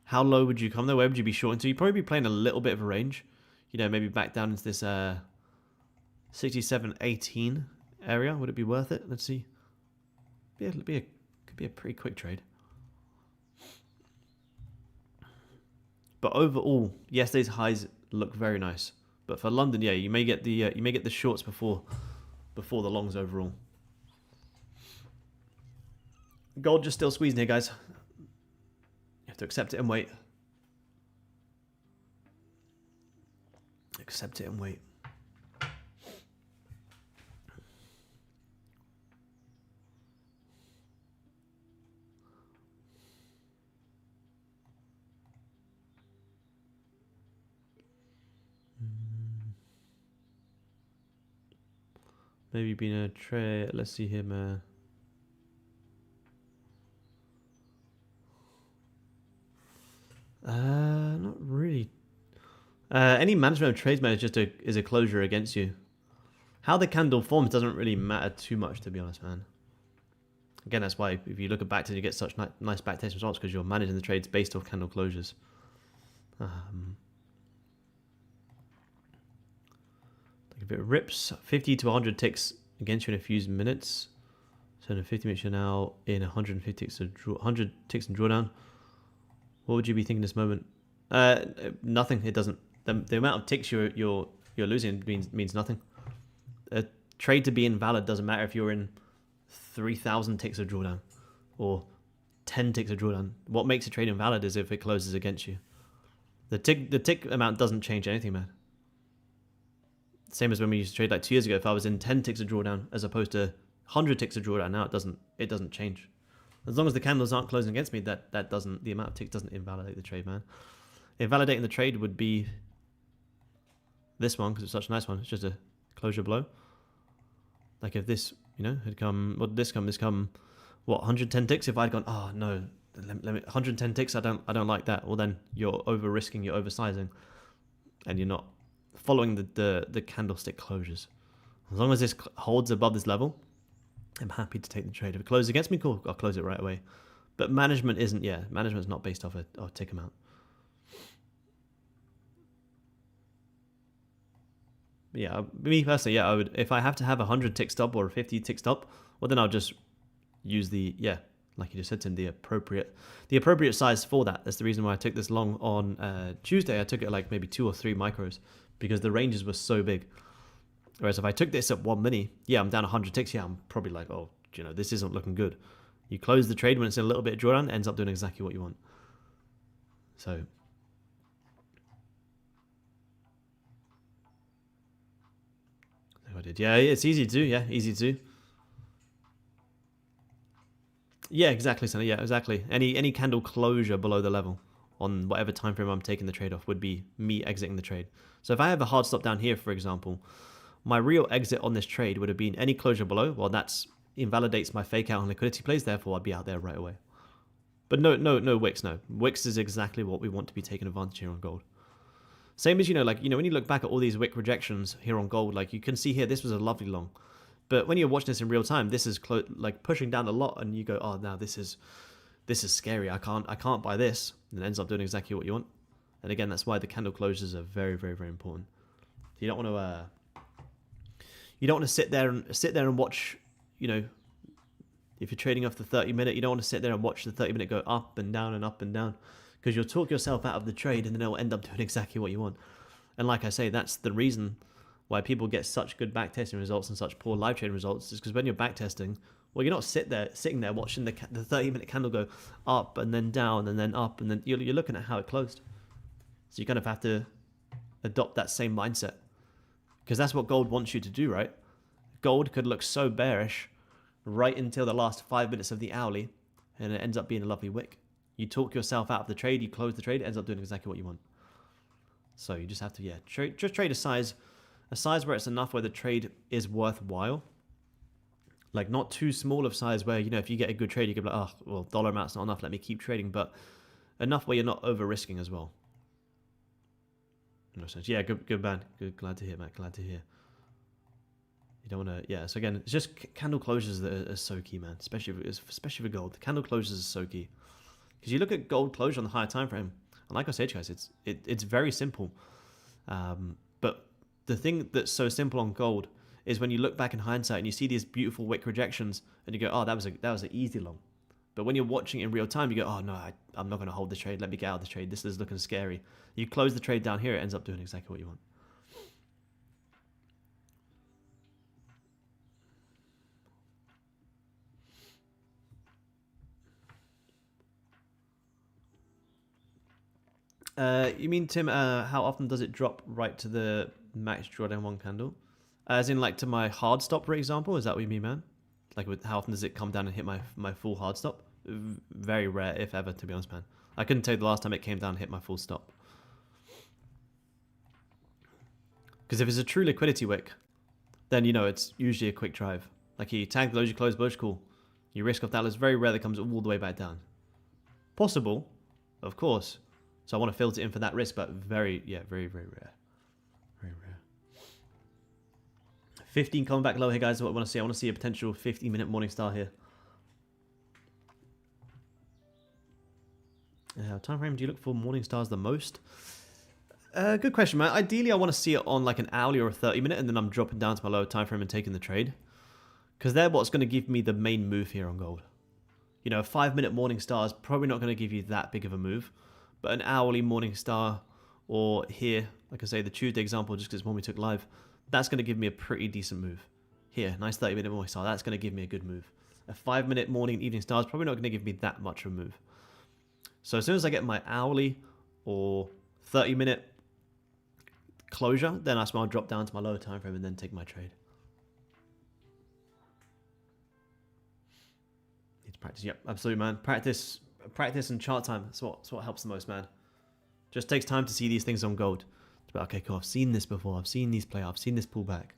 How low would you come though? Where would you be shorting to? You'd probably be playing a little bit of a range. Maybe back down into this 67.18 area. Would it be worth it? Let's see. Could be a pretty quick trade. But overall, yesterday's highs look very nice. But for London, yeah, you may get the shorts before the longs overall. Gold just still squeezing here, guys. You have to accept it and wait. Accept it and wait. Maybe been a trade. Let's see here, man. Not really. Any management of trades, man, is a closure against you. How the candle forms doesn't really matter too much, to be honest, man. Again, that's why if you look at backtest, you get such nice backtest results because you're managing the trades based off candle closures. If it rips 50 to 100 ticks against you in a few minutes, so in 50 minutes you're now in 150 ticks, so 100 ticks in drawdown. What would you be thinking this moment? Nothing. It doesn't. The amount of ticks you're losing means nothing. A trade to be invalid doesn't matter if you're in 3,000 ticks of drawdown or 10 ticks of drawdown. What makes a trade invalid is if it closes against you. The tick amount doesn't change anything, man. Same as when we used to trade like 2 years ago. If I was in 10 ticks of drawdown as opposed to 100 ticks of drawdown, now it doesn't change. As long as the candles aren't closing against me, the amount of ticks doesn't invalidate the trade, man. Invalidating the trade would be this one because it's such a nice one. It's just a closure blow. Like if this, had come, what did this come? This come, what, 110 ticks? If I'd gone, oh no, let me 110 ticks. I don't like that. Well, then you're over risking, you're oversizing, and you're not following the candlestick closures. As long as this holds above this level, I'm happy to take the trade. If it closes against me, cool, I'll close it right away. But management isn't, management's not based off a tick amount. Yeah, me personally, I would, if I have to have a 100 tick stop or a 50 tick stop, well then I'll just use like you just said, Tim, the appropriate size for that. That's the reason why I took this long on Tuesday. I took it like maybe 2 or 3 micros because the ranges were so big. Whereas if I took this at 1 mini, I'm down 100 ticks. I'm probably like, oh, this isn't looking good. You close the trade when it's in a little bit of drawdown, ends up doing exactly what you want. So I did. Yeah, it's easy to do. Yeah, easy to do. Yeah, exactly, Sonny. Yeah, exactly. Any candle closure below the level on whatever time frame I'm taking the trade off would be me exiting the trade. So if I have a hard stop down here, for example, my real exit on this trade would have been any closure below. Well, that's invalidates my fake out on liquidity plays, therefore I'd be out there right away. But no wicks, no. Wicks is exactly what we want to be taking advantage here on gold. Same as, when you look back at all these wick rejections here on gold, like you can see here, this was a lovely long. But when you're watching this in real time, this is like pushing down a lot, and you go, oh, now this is scary. I can't buy this, and it ends up doing exactly what you want. And again, that's why the candle closures are very, very, very important. You don't want to sit there and watch, if you're trading off the 30-minute, you don't want to sit there and watch the 30-minute go up and down and up and down, because you'll talk yourself out of the trade, and then it'll end up doing exactly what you want. And like I say, that's the reason why people get such good backtesting results and such poor live trading results, is because when you're backtesting, well, you're not sitting there watching the 30-minute candle go up and then down and then up, and then you're looking at how it closed. So you kind of have to adopt that same mindset, because that's what gold wants you to do, right? Gold could look so bearish right until the last 5 minutes of the hourly, and it ends up being a lovely wick. You talk yourself out of the trade, you close the trade, it ends up doing exactly what you want. So you just have to, just trade a size where it's enough where the trade is worthwhile. Like not too small of size where, if you get a good trade, you can be like, oh, well, dollar amount's not enough, let me keep trading, but enough where you're not over risking as well. No sense. Yeah, good man. Good, glad to hear, Matt. Glad to hear. You don't want to, so again, it's just candle closures that are so key, man. Especially for gold. The candle closures are so key. Because you look at gold closure on the higher time frame, and like I said, guys, it's very simple. But the thing that's so simple on gold is when you look back in hindsight and you see these beautiful wick rejections, and you go, oh, that was an easy long. But when you're watching it in real time, you go, oh no, I'm not going to hold the trade. Let me get out of the trade. This is looking scary. You close the trade down here, it ends up doing exactly what you want. You mean, Tim, how often does it drop right to the max drawdown one candle? As in, like, to my hard stop, for example? Is that what you mean, man? Like, how often does it come down and hit my full hard stop? Very rare, if ever, to be honest, man. I couldn't tell you the last time it came down and hit my full stop. Because if it's a true liquidity wick, then, it's usually a quick drive. Like, you tag the lows, you close bullish, cool. You risk off that. It's very rare that comes all the way back down. Possible, of course. So I want to filter in for that risk, but very, very, very rare. Very rare. 15 coming back low here, guys. What I want to see. I want to see a potential 15-minute morning star here. Time frame, do you look for morning stars the most? Good question, man. Ideally, I want to see it on like an hourly or a 30-minute, and then I'm dropping down to my lower time frame and taking the trade. Because they're what's going to give me the main move here on gold. A 5-minute morning star is probably not going to give you that big of a move. But an hourly morning star, or here, like I say, the Tuesday example, just because it's one we took live, that's going to give me a pretty decent move. Here, nice 30-minute morning star, that's going to give me a good move. A 5-minute morning and evening star is probably not going to give me that much of a move. So as soon as I get my hourly or 30-minute closure, then that's when I'll drop down to my lower time frame and then take my trade. Need to practice. Yep, absolutely, man. Practice and chart time. That's what helps the most, man. Just takes time to see these things on gold. It's about, okay, cool, I've seen this before. I've seen these play out. I've seen this pull back.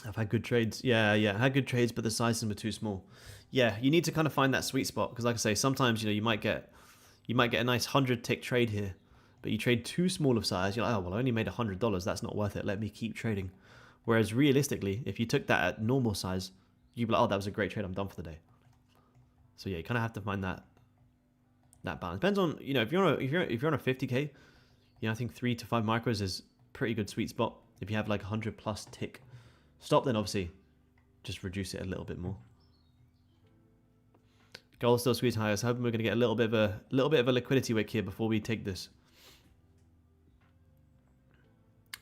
I've had good trades. Yeah, I had good trades, but the sizes were too small. Yeah, you need to kind of find that sweet spot, because like I say, sometimes you might get a nice 100-tick trade here, but you trade too small of size. You're like, oh well, I only made $100. That's not worth it. Let me keep trading. Whereas realistically, if you took that at normal size, you'd be like, oh, that was a great trade. I'm done for the day. So yeah, you kind of have to find that balance. Depends on if you're on a 50k, I think 3 to 5 micros is pretty good sweet spot. If you have like 100+ tick stop, then obviously just reduce it a little bit more. Gold still squeezing higher. So hoping we're going to get a little bit of a liquidity wick here before we take this.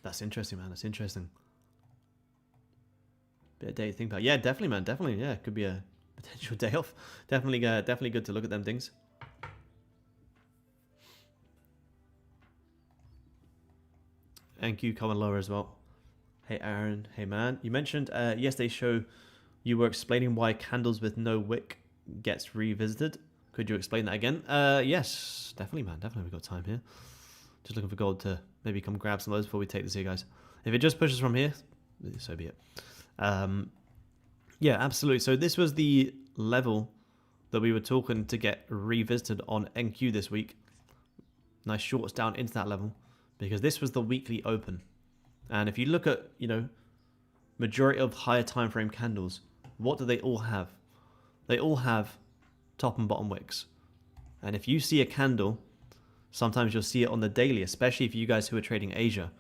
That's interesting, man. That's interesting. Bit of day to think about. Yeah, definitely, man. Definitely. Yeah, could be a potential day off. Definitely good to look at them things. Thank you, comment lower as well. Hey, Aaron. Hey, man. You mentioned yesterday's show you were explaining why candles with no wick gets revisited. Could you explain that again? Yes, definitely, man. Definitely, we've got time here. Just looking for gold to maybe come grab some of those before we take this here, guys. If it just pushes from here, so be it. Yeah, absolutely. So this was the level that we were talking to get revisited on NQ this week. Nice shorts down into that level because this was the weekly open. And if you look at, you know, majority of higher time frame candles, what do they all have? They all have top and bottom wicks. And if you see a candle, sometimes you'll see it on the daily, especially if you guys who are trading Asia.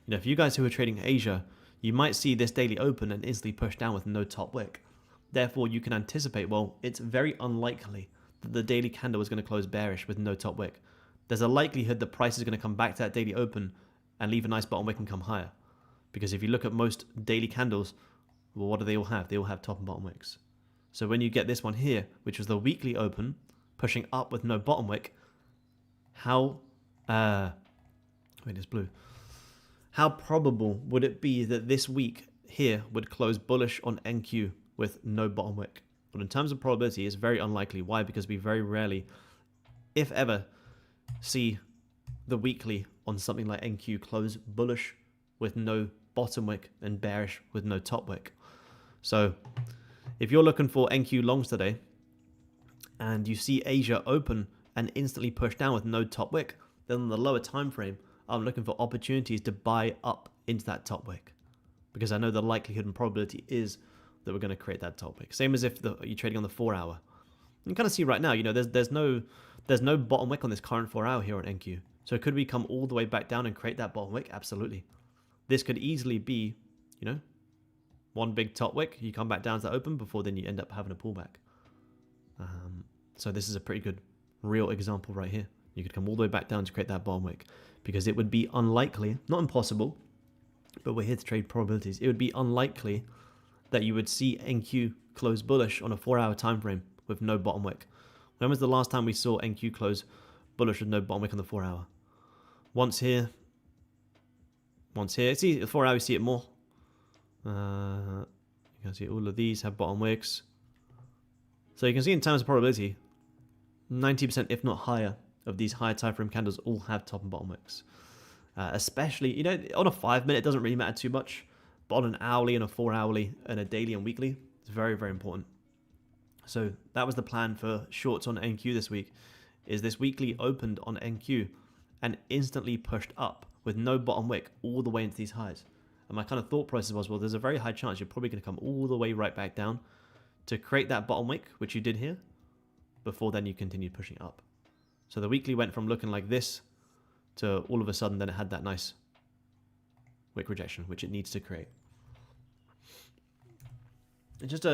You know, if you guys who are trading Asia, you might see this daily open and instantly push down with no top wick. Therefore, you can anticipate, well, it's very unlikely that the daily candle is going to close bearish with no top wick. There's a likelihood the price is going to come back to that daily open and leave a nice bottom wick and come higher. Because if you look at most daily candles, well, what do they all have? They all have top and bottom wicks. So when you get this one here, which was the weekly open, pushing up with no bottom wick, how it's blue. How probable would it be that this week here would close bullish on NQ with no bottom wick? Well, in terms of probability, it's very unlikely. Why? Because we very rarely, if ever, see the weekly on something like NQ close bullish with no bottom wick and bearish with no top wick. So if you're looking for NQ longs today and you see Asia open and instantly push down with no top wick, then on the lower time frame, I'm looking for opportunities to buy up into that top wick because I know the likelihood and probability is that we're going to create that top wick. Same as if you're trading on the 4 hour. You can kind of see right now, you know, there's no bottom wick on this current 4 hour here on NQ. So could we come all the way back down and create that bottom wick? Absolutely. This could easily be, you know, one big top wick. You come back down to the open before then you end up having a pullback. So this is a pretty good real example right here. You could come all the way back down to create that bottom wick because it would be unlikely, not impossible, but we're here to trade probabilities. It would be unlikely that you would see NQ close bullish on a 4 hour time frame with no bottom wick. When was the last time we saw NQ close bullish with no bottom wick on the 4 hour? Once here. See, the 4 hour, you see it more. You can see all of these have bottom wicks. So you can see in terms of probability, 90% if not higher of these higher time frame candles all have top and bottom wicks. Especially, you know, on a 5 minute it doesn't really matter too much, but on an hourly and a 4 hourly and a daily and weekly, it's very, very important. So that was the plan for shorts on NQ this week, is this weekly opened on NQ and instantly pushed up with no bottom wick all the way into these highs. And my kind of thought process was, well, there's a very high chance you're probably going to come all the way right back down to create that bottom wick, which you did here, before then you continued pushing up. So the weekly went from looking like this to all of a sudden then it had that nice wick rejection, which it needs to create. It's just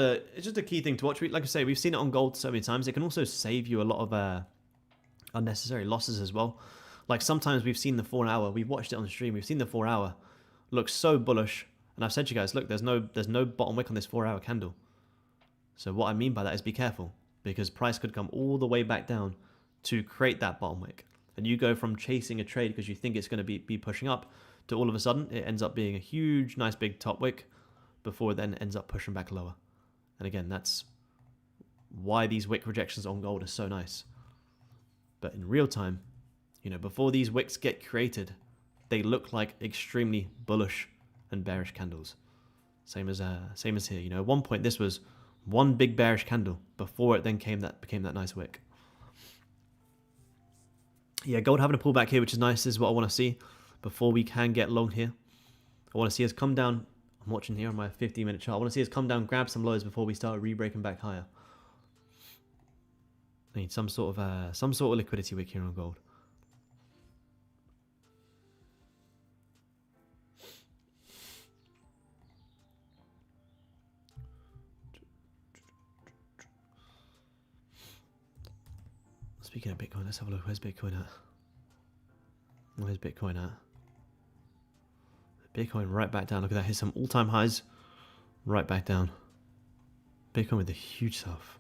a key thing to watch. Like I say, we've seen it on gold so many times. It can also save you a lot of unnecessary losses as well. Like sometimes we've seen the 4 hour, we've watched it on the stream, we've seen the 4 hour look so bullish, and I've said to you guys, look, there's no bottom wick on this 4 hour candle. So what I mean by that is be careful, because price could come all the way back down to create that bottom wick. And you go from chasing a trade because you think it's going to be pushing up to all of a sudden it ends up being a huge, nice big top wick before it then ends up pushing back lower. And again, that's why these wick rejections on gold are so nice. But in real time, you know, before these wicks get created, they look like extremely bullish and bearish candles. Same as here. You know, at one point this was one big bearish candle before it then became that nice wick. Yeah, gold having a pullback here, which is nice. This is what I want to see before we can get long here. I want to see us come down. I'm watching here on my 15-minute chart. I want to see us come down, grab some lows before we start re-breaking back higher. I need some sort of liquidity wick here on gold. Speaking of Bitcoin, let's have a look. Where's Bitcoin at? Where's Bitcoin at? Bitcoin right back down. Look at that. Here's some all-time highs. Right back down. Bitcoin with a huge self.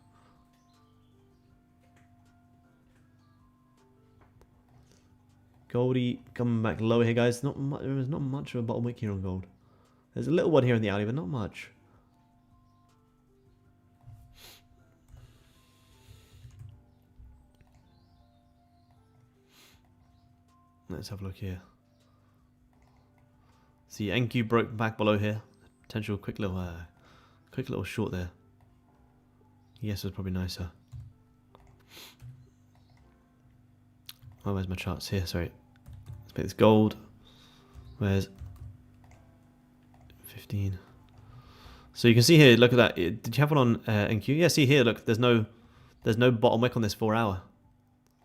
Goldie coming back lower here, guys. There's not much of a bottom wick here on gold. There's a little one here in the alley, but not much. Let's have a look here. See, NQ broke back below here. Potential quick little short there. Yes, was probably nicer. Oh, where's my charts here? Sorry. Let's make this gold. Where's 15? So you can see here. Look at that. Did you have one on NQ? Yeah. See here. Look, there's no bottom wick on this 4 hour.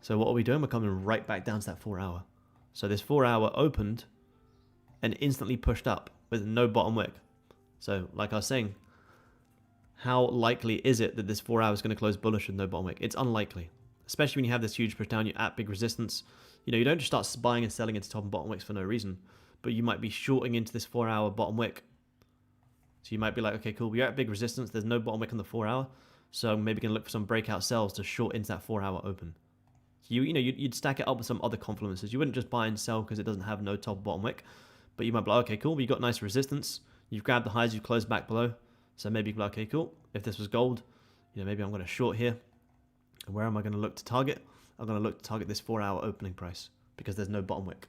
So what are we doing? We're coming right back down to that 4 hour. So this 4 hour opened and instantly pushed up with no bottom wick. So like I was saying, how likely is it that this 4 hour is going to close bullish with no bottom wick? It's unlikely, especially when you have this huge push down. You're at big resistance. You know, you don't just start buying and selling into top and bottom wicks for no reason, but you might be shorting into this 4 hour bottom wick. So you might be like, okay, cool, we're at big resistance. There's no bottom wick on the 4 hour. So I'm maybe going to look for some breakout sells to short into that 4 hour open. So you know, you'd stack it up with some other confluences. You wouldn't just buy and sell because it doesn't have no top or bottom wick. But you might be like, okay, cool, but you got nice resistance. You've grabbed the highs, you've closed back below. So maybe you can be like, okay, cool. If this was gold, you know, maybe I'm going to short here. And where am I going to look to target? I'm going to look to target this 4 hour opening price because there's no bottom wick.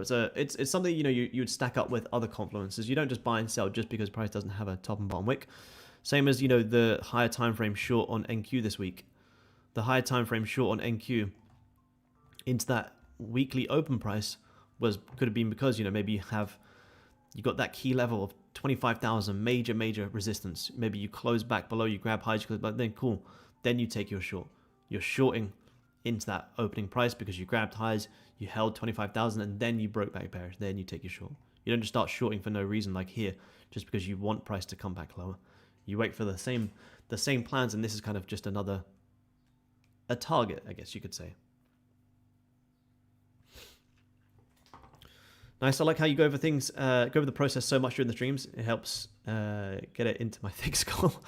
So it's something, you know, you'd stack up with other confluences. You don't just buy and sell just because price doesn't have a top and bottom wick. Same as, you know, the higher time frame short on NQ this week. The higher time frame short on NQ into that weekly open price could have been because, you know, maybe you got that key level of 25,000 major resistance. Maybe you close back below, you grab highs, you close back, then cool. Then you take your short. You're shorting into that opening price because you grabbed highs, you held 25,000, and then you broke back bearish. Then you take your short. You don't just start shorting for no reason like here, just because you want price to come back lower. You wait for the same plans, and this is kind of just a target, I guess you could say. Nice. I like how you go over things, go over the process so much during the streams. It helps get it into my thick skull.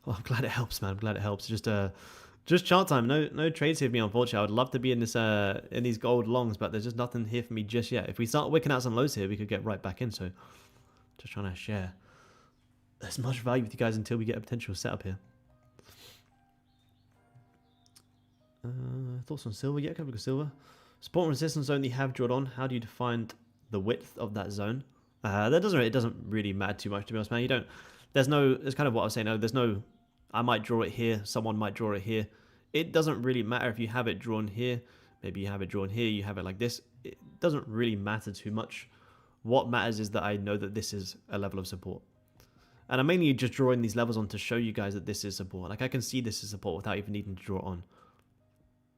Well, I'm glad it helps, man. I'm glad it helps. Just chart time. No trades here for me, unfortunately. I would love to be in this in these gold longs, but there's just nothing here for me just yet. If we start wicking out some lows here, we could get right back in. So just trying to share as much value with you guys until we get a potential setup here. Thoughts on silver? Yeah, can we look at silver? Support and resistance zone that you have drawn on. How do you define the width of that zone? It doesn't really matter too much, to be honest, man. It's kind of what I was saying. No, there's no, I might draw it here. Someone might draw it here. It doesn't really matter if you have it drawn here. Maybe you have it drawn here. You have it like this. It doesn't really matter too much. What matters is that I know that this is a level of support. And I'm mainly just drawing these levels on to show you guys that this is support. Like I can see this is support without even needing to draw it on.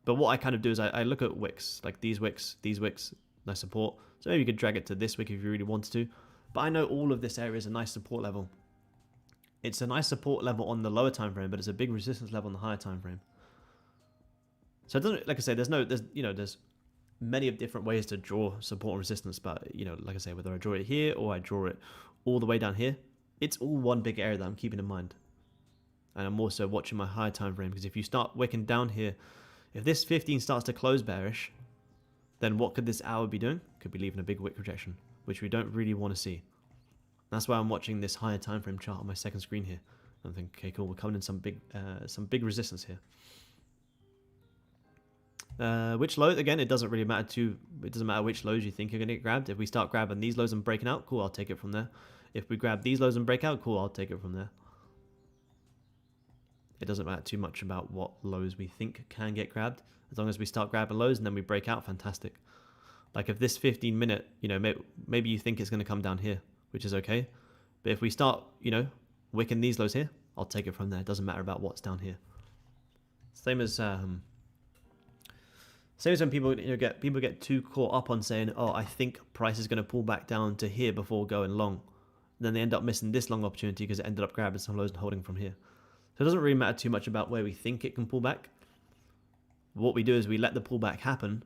But what I kind of do is I look at wicks, like these wicks, nice support. So maybe you could drag it to this wick if you really wanted to. But I know all of this area is a nice support level. It's a nice support level on the lower time frame, but it's a big resistance level on the higher time frame. So it doesn't, like I say, there's many of different ways to draw support and resistance. But you know, like I say, whether I draw it here or I draw it all the way down here, it's all one big area that I'm keeping in mind. And I'm also watching my higher time frame because if you start wicking down here. If this 15 starts to close bearish, then what could this hour be doing? Could be leaving a big wick rejection, which we don't really want to see. That's why I'm watching this higher time frame chart on my second screen here. I'm thinking, okay, cool, we're coming in some big resistance here. Which low? Again, it doesn't really matter it doesn't matter which lows you think you're going to get grabbed. If we start grabbing these lows and breaking out, cool, I'll take it from there. If we grab these lows and break out, cool, I'll take it from there. It doesn't matter too much about what lows we think can get grabbed. As long as we start grabbing lows and then we break out, fantastic. Like if this 15-minute, you know, maybe you think it's going to come down here, which is okay. But if we start, you know, wicking these lows here, I'll take it from there. It doesn't matter about what's down here. Same as when people get too caught up on saying, oh, I think price is going to pull back down to here before going long. And then they end up missing this long opportunity because it ended up grabbing some lows and holding from here. So it doesn't really matter too much about where we think it can pull back. What we do is we let the pullback happen.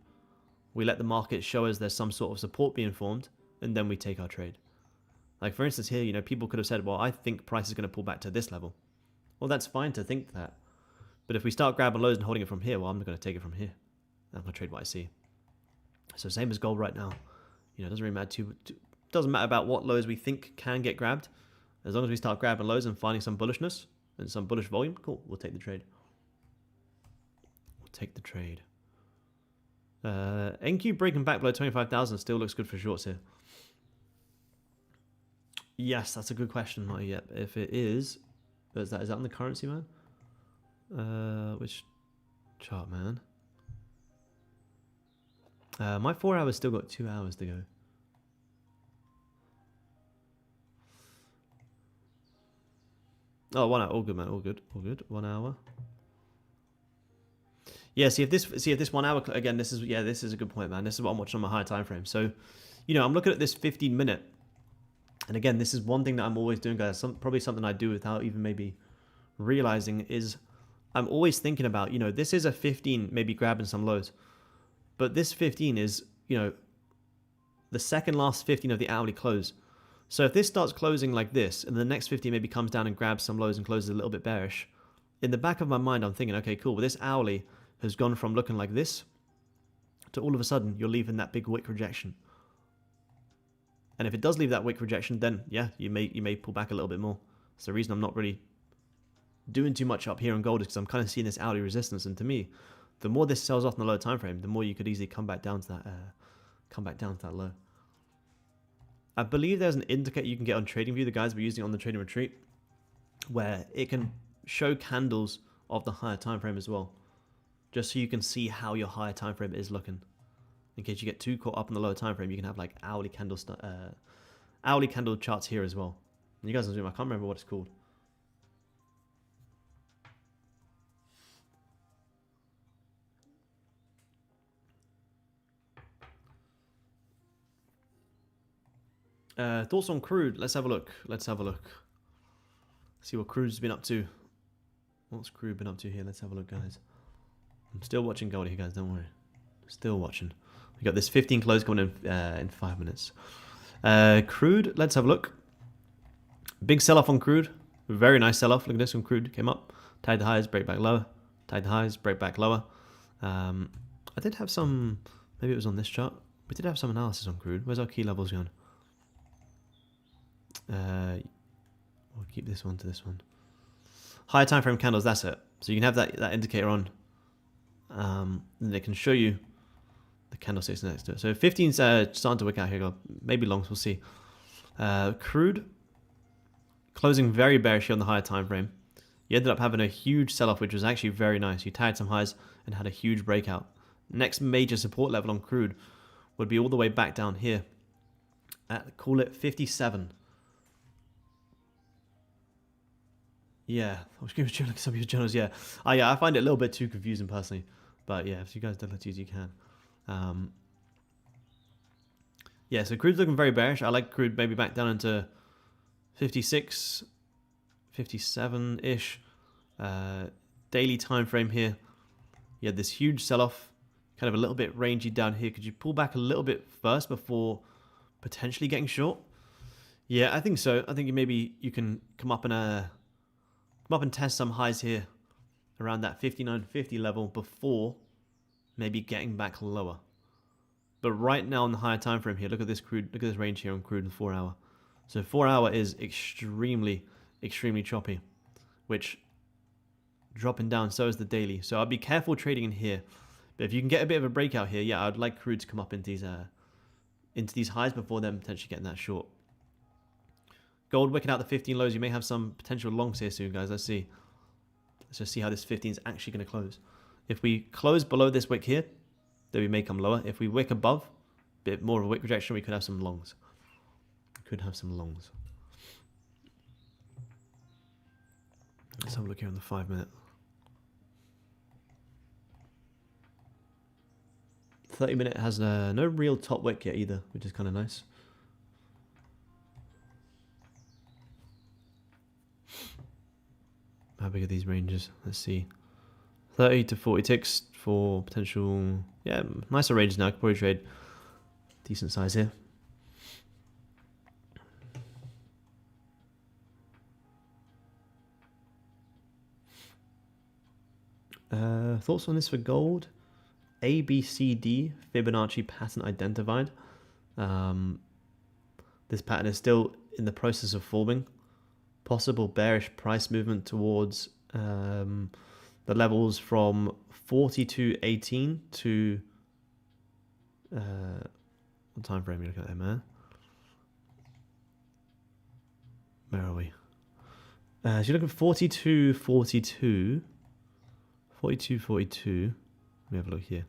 We let the market show us there's some sort of support being formed, and then we take our trade. Like for instance here, you know, people could have said, well, I think price is going to pull back to this level. Well, that's fine to think that. But if we start grabbing lows and holding it from here, well, I'm not going to take it from here. I'm going to trade what I see. So same as gold right now. You know, it doesn't really matter doesn't matter about what lows we think can get grabbed. As long as we start grabbing lows and finding some bullishness, and some bullish volume, cool, we'll take the trade. We'll take the trade. NQ breaking back below 25,000 still looks good for shorts here. Yes, that's a good question. Not yet. If it is that on the currency, man? Which chart, man? My 4 hours still got 2 hours to go. Oh, 1 hour. All good, man. All good. All good. 1 hour. Yeah. See if this 1 hour again. This is a good point, man. This is what I'm watching on my higher time frame. So, I'm looking at this 15-minute, and again, this is one thing that I'm always doing, guys. Probably something I do without even maybe realizing is I'm always thinking about, this is a 15, maybe grabbing some lows, but this 15 is, the second last 15 of the hourly close. So if this starts closing like this, and the next 15 maybe comes down and grabs some lows and closes a little bit bearish, in the back of my mind, I'm thinking, okay, cool. Well, this hourly has gone from looking like this to all of a sudden you're leaving that big wick rejection. And if it does leave that wick rejection, then yeah, you may pull back a little bit more. So the reason I'm not really doing too much up here on gold is because I'm kind of seeing this hourly resistance, and to me, the more this sells off in the lower time frame, the more you could easily come back down to that low. I believe there's an indicator you can get on TradingView. The guys were using it on the Trading Retreat, where it can show candles of the higher time frame as well, just so you can see how your higher time frame is looking. In case you get too caught up in the lower time frame, you can have like hourly candle charts here as well. And you guys are doing, I can't remember what it's called. Thoughts on Crude? Let's have a look. See what Crude's been up to. What's Crude been up to here? Let's have a look, guys. I'm still watching gold here, guys. Don't worry. Still watching. We got this 15 close coming in 5 minutes. Crude. Let's have a look. Big sell-off on Crude. Very nice sell-off. Look at this one. Crude came up, tied the highs, break back lower. Tied the highs, break back lower. I did have some. Maybe it was on this chart. We did have some analysis on Crude. Where's our key levels going? We'll keep this one to this one. Higher time frame candles, that's it. So you can have that indicator on, and it can show you the candlesticks next to it. So 15's starting to wick out here. Maybe longs, we'll see. Crude closing very bearish on the higher time frame. You ended up having a huge sell-off, which was actually very nice. You tagged some highs and had a huge breakout. Next major support level on Crude would be all the way back down here at, call it 57. Yeah, I was going to look at some of your journals. Yeah, I find it a little bit too confusing personally, but yeah, if you guys don't let you can. Yeah, so Crude's looking very bearish. I like Crude maybe back down into 56, 57-ish. Daily time frame here. You had this huge sell-off, kind of a little bit rangy down here. Could you pull back a little bit first before potentially getting short? Yeah, I think so. I think you can come up and test some highs here around that 59.50 level before maybe getting back lower. But right now on the higher time frame here, look at this Crude, look at this range here on Crude in 4 hour. So 4 hour is extremely choppy, which dropping down, so is the daily. So I'd be careful trading in here. But if you can get a bit of a breakout here, yeah, I'd like Crude to come up into these highs before then potentially getting that short. Gold wicking out the 15 lows. You may have some potential longs here soon, guys. Let's just see how this 15 is actually going to close. If we close below this wick here, then we may come lower. If we wick above, a bit more of a wick rejection, we could have some longs. Let's have a look here on the 5 minute. 30 minute has no real top wick yet either, which is kind of nice. How big are these ranges? Let's see. 30 to 40 ticks for potential, yeah, nicer ranges now. I could probably trade decent size here. Thoughts on this for gold? ABCD Fibonacci pattern identified. This pattern is still in the process of forming. Possible bearish price movement towards the levels from 42.18 to What time frame are you looking at there, man? Where are we? So you're looking at 42, 42. 42, 42. Let me have a look here.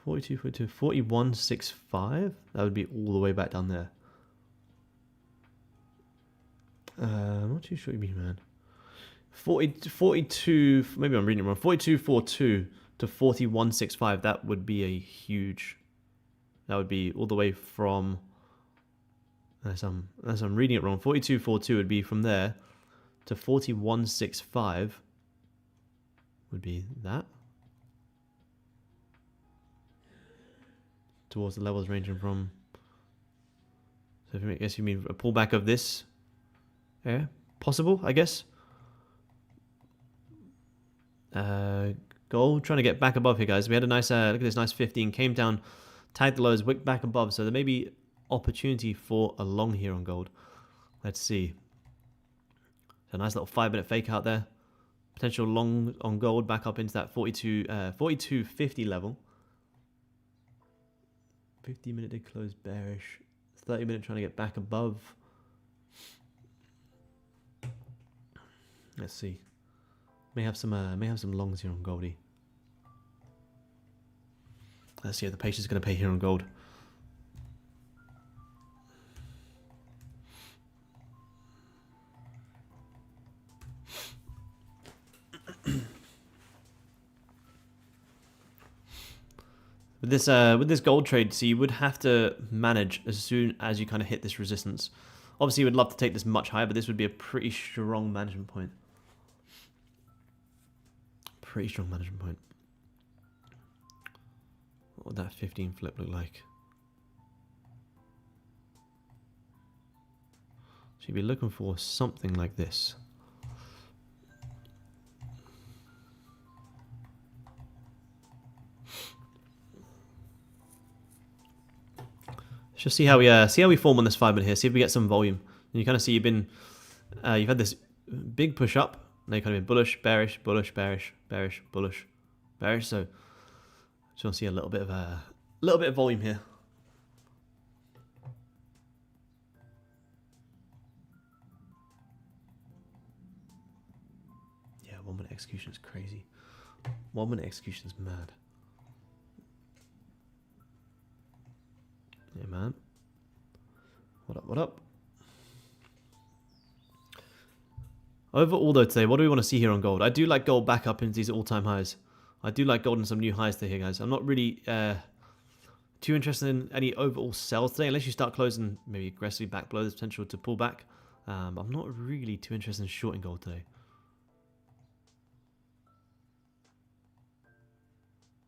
42, 42, 41.65. That would be all the way back down there. I'm not too sure what you mean, man. 42, maybe I'm reading it wrong. 42.42 to 41.65. That would be a huge. That would be all the way from. Unless I'm reading it wrong. 42.42 would be from there to 41.65. Would be that. Towards the levels ranging from. So I guess you mean a pullback of this. Yeah, possible, I guess. Gold trying to get back above here, guys. We had a nice look at this nice 15, came down, tagged the lows, wicked back above. So there may be opportunity for a long here on gold. Let's see. So a nice little 5-minute fake out there. Potential long on gold back up into that 42.50 level. 50-minute did close bearish. 30-minute trying to get back above. Let's see. May have some longs here on Goldie. Let's see if the patience is going to pay here on gold. With this gold trade, so you would have to manage as soon as you kind of hit this resistance. Obviously, you would love to take this much higher, but this would be a pretty strong management point. Pretty strong management point. What would that 15 flip look like? So you'd be looking for something like this. Let's just see how we form on this 5-minute here. See if we get some volume. And you kind of see you've had this big push up. Now you kind of been bullish, bearish, bullish, bearish, bearish, bullish, bearish. So just want to see a little bit of volume here. Yeah, 1-minute execution is crazy. 1-minute execution is mad. Yeah, man. What up, what up? Overall, though, today, what do we want to see here on gold? I do like gold back up into these all-time highs. I do like gold and some new highs today, guys. I'm not really too interested in any overall sells today, unless you start closing, maybe aggressively back below. There's potential to pull back. I'm not really too interested in shorting gold today.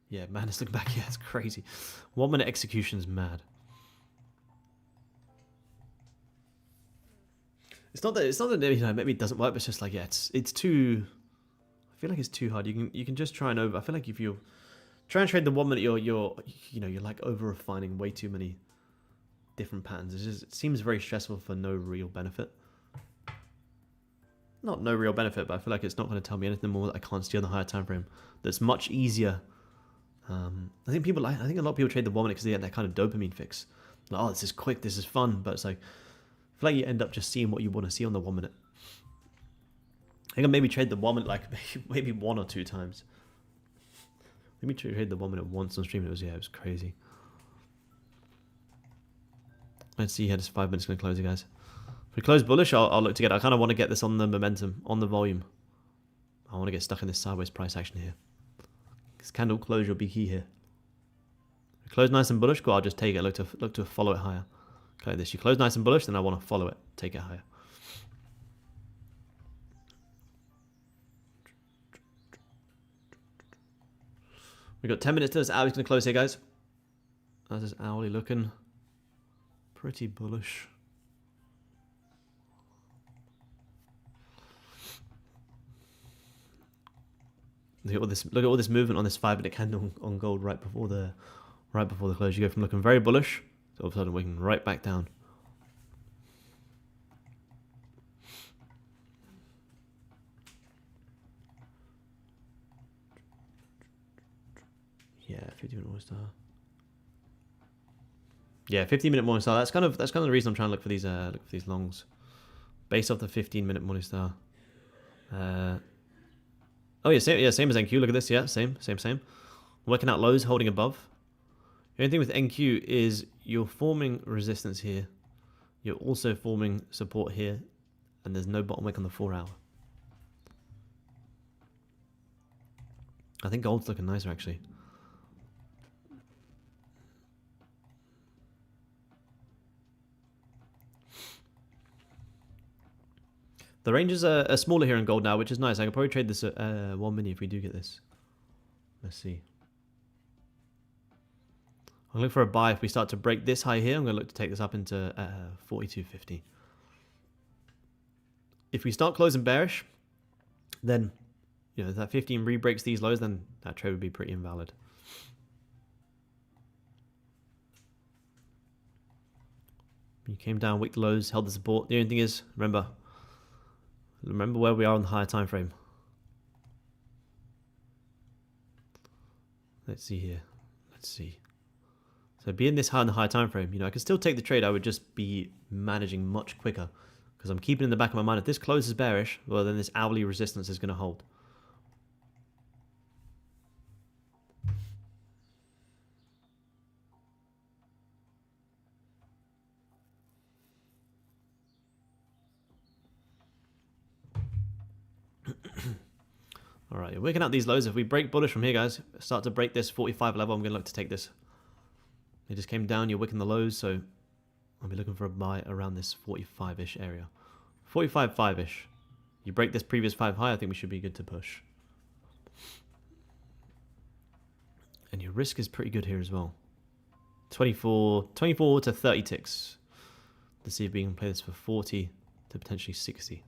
Yeah, man, let's look back. Yeah, it's crazy. 1-minute execution's mad. It's not that maybe it doesn't work, but it's just like, yeah, it's too. I feel like it's too hard. You can just try and over. I feel like if you try and trade the 1 minute, you're like over refining way too many different patterns. It seems very stressful for no real benefit. Not no real benefit, but I feel like it's not going to tell me anything more that I can't see on the higher time frame. That's much easier. I think a lot of people trade the 1 minute because they get that kind of dopamine fix. Like, oh, this is quick, this is fun, but it's like. I feel like you end up just seeing what you want to see on the 1 minute. I think I maybe trade the 1 minute like maybe 1 or 2 times. Maybe trade the 1 minute once on stream. It was crazy. Let's see how this 5 minutes going to close, you guys. If we close bullish, I'll look to get. I kind of want to get this on the momentum, on the volume. I want to get stuck in this sideways price action here. This candle closure will be key here. If we close nice and bullish, I'll just take it. Look to follow it higher. Okay, this you close nice and bullish, then I want to follow it, take it higher. We've got 10 minutes till this hour's going to close here, guys. How's this hourly looking? Pretty bullish. Look at all this movement on this 5-minute candle on gold right before the close. You go from looking very bullish. So all of a sudden, wicking right back down. Yeah, 15-minute Morningstar. Yeah, 15-minute Morningstar. That's kind of the reason I'm trying to look for these longs, based off the 15-minute Morningstar. Oh yeah, same as NQ. Look at this. Yeah, same. Working out lows, holding above. The only thing with NQ is you're forming resistance here. You're also forming support here, and there's no bottom wick on the 4-hour. I think gold's looking nicer actually. The ranges are smaller here in gold now, which is nice. I can probably trade this at 1 mini if we do get this. Let's see. I'm looking for a buy. If we start to break this high here, I'm going to look to take this up into 42.50. If we start closing bearish, then if that 15 re-breaks these lows, then that trade would be pretty invalid. You came down, wicked lows, held the support. The only thing is, remember where we are on the higher time frame. Let's see here. Let's see. So being this high on the higher time frame, I can still take the trade. I would just be managing much quicker because I'm keeping in the back of my mind, if this closes bearish, well, then this hourly resistance is going to hold. All right, working out these lows. If we break bullish from here, guys, start to break this 45 level, I'm going to look to take this. It just came down, you're wicking the lows, so I'll be looking for a buy around this 45-ish area. 45.5-ish. You break this previous 5 high, I think we should be good to push. And your risk is pretty good here as well. 24 to 30 ticks. Let's see if we can play this for 40 to potentially 60.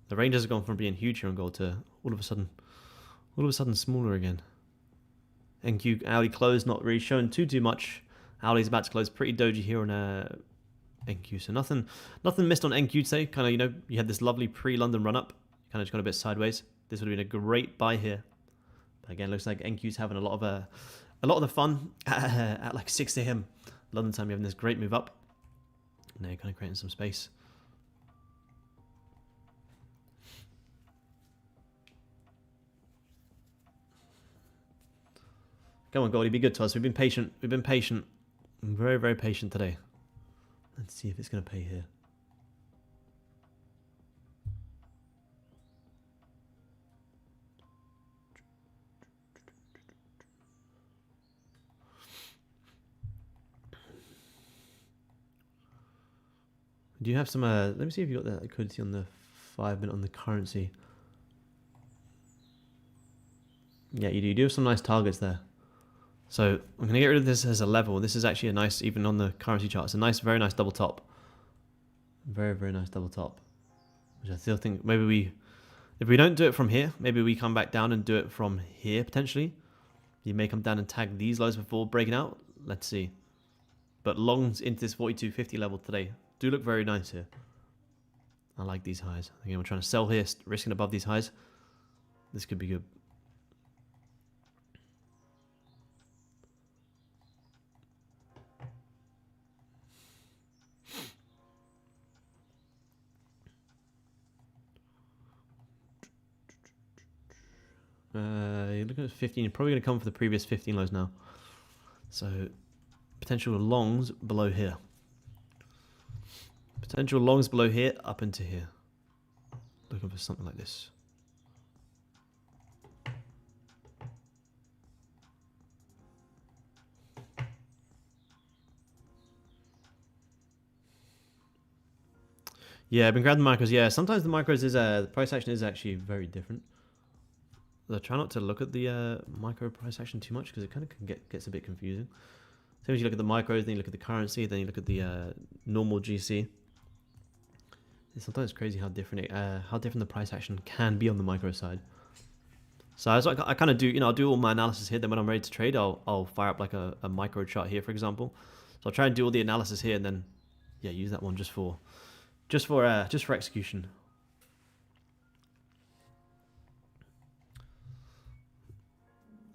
The ranges have gone from being huge here on gold to all of a sudden smaller again. NQ hourly close not really showing too much. Hourly's about to close pretty doji here on NQ, so nothing missed on NQ today. Kind of you had this lovely pre-London run up, kind of just got a bit sideways. This would have been a great buy here, but again, looks like NQ's having a lot of the fun at like 6 a.m. London time. You're having this great move up. Now you're kind of creating some space. Come on, Goldie, be good to us. We've been patient. I'm very, very patient today. Let's see if it's going to pay here. Do you have some... let me see if you got that liquidity on the 5-minute on the currency. Yeah, you do. You do have some nice targets there. So I'm going to get rid of this as a level. This is actually a nice, even on the currency chart, it's a nice, very nice double top. Very, very nice double top. Which I still think maybe if we don't do it from here, maybe we come back down and do it from here potentially. You may come down and tag these lows before breaking out. Let's see. But longs into this 42.50 level today do look very nice here. I like these highs. Again, we're trying to sell here, risking above these highs. This could be good. You're looking at 15. You're probably going to come for the previous 15 lows now. So, potential longs below here. Potential longs below here, up into here. Looking for something like this. Yeah, I've been grabbing the micros. Yeah, sometimes the micros is the price action is actually very different. I try not to look at the micro price action too much because it kind of gets a bit confusing. Same as you look at the micros, then you look at the currency, then you look at the normal GC. It's sometimes crazy how different the price action can be on the micro side. So I kind of do, I'll do all my analysis here. Then when I'm ready to trade, I'll fire up like a micro chart here, for example. So I'll try and do all the analysis here, and then yeah, use that one just for execution.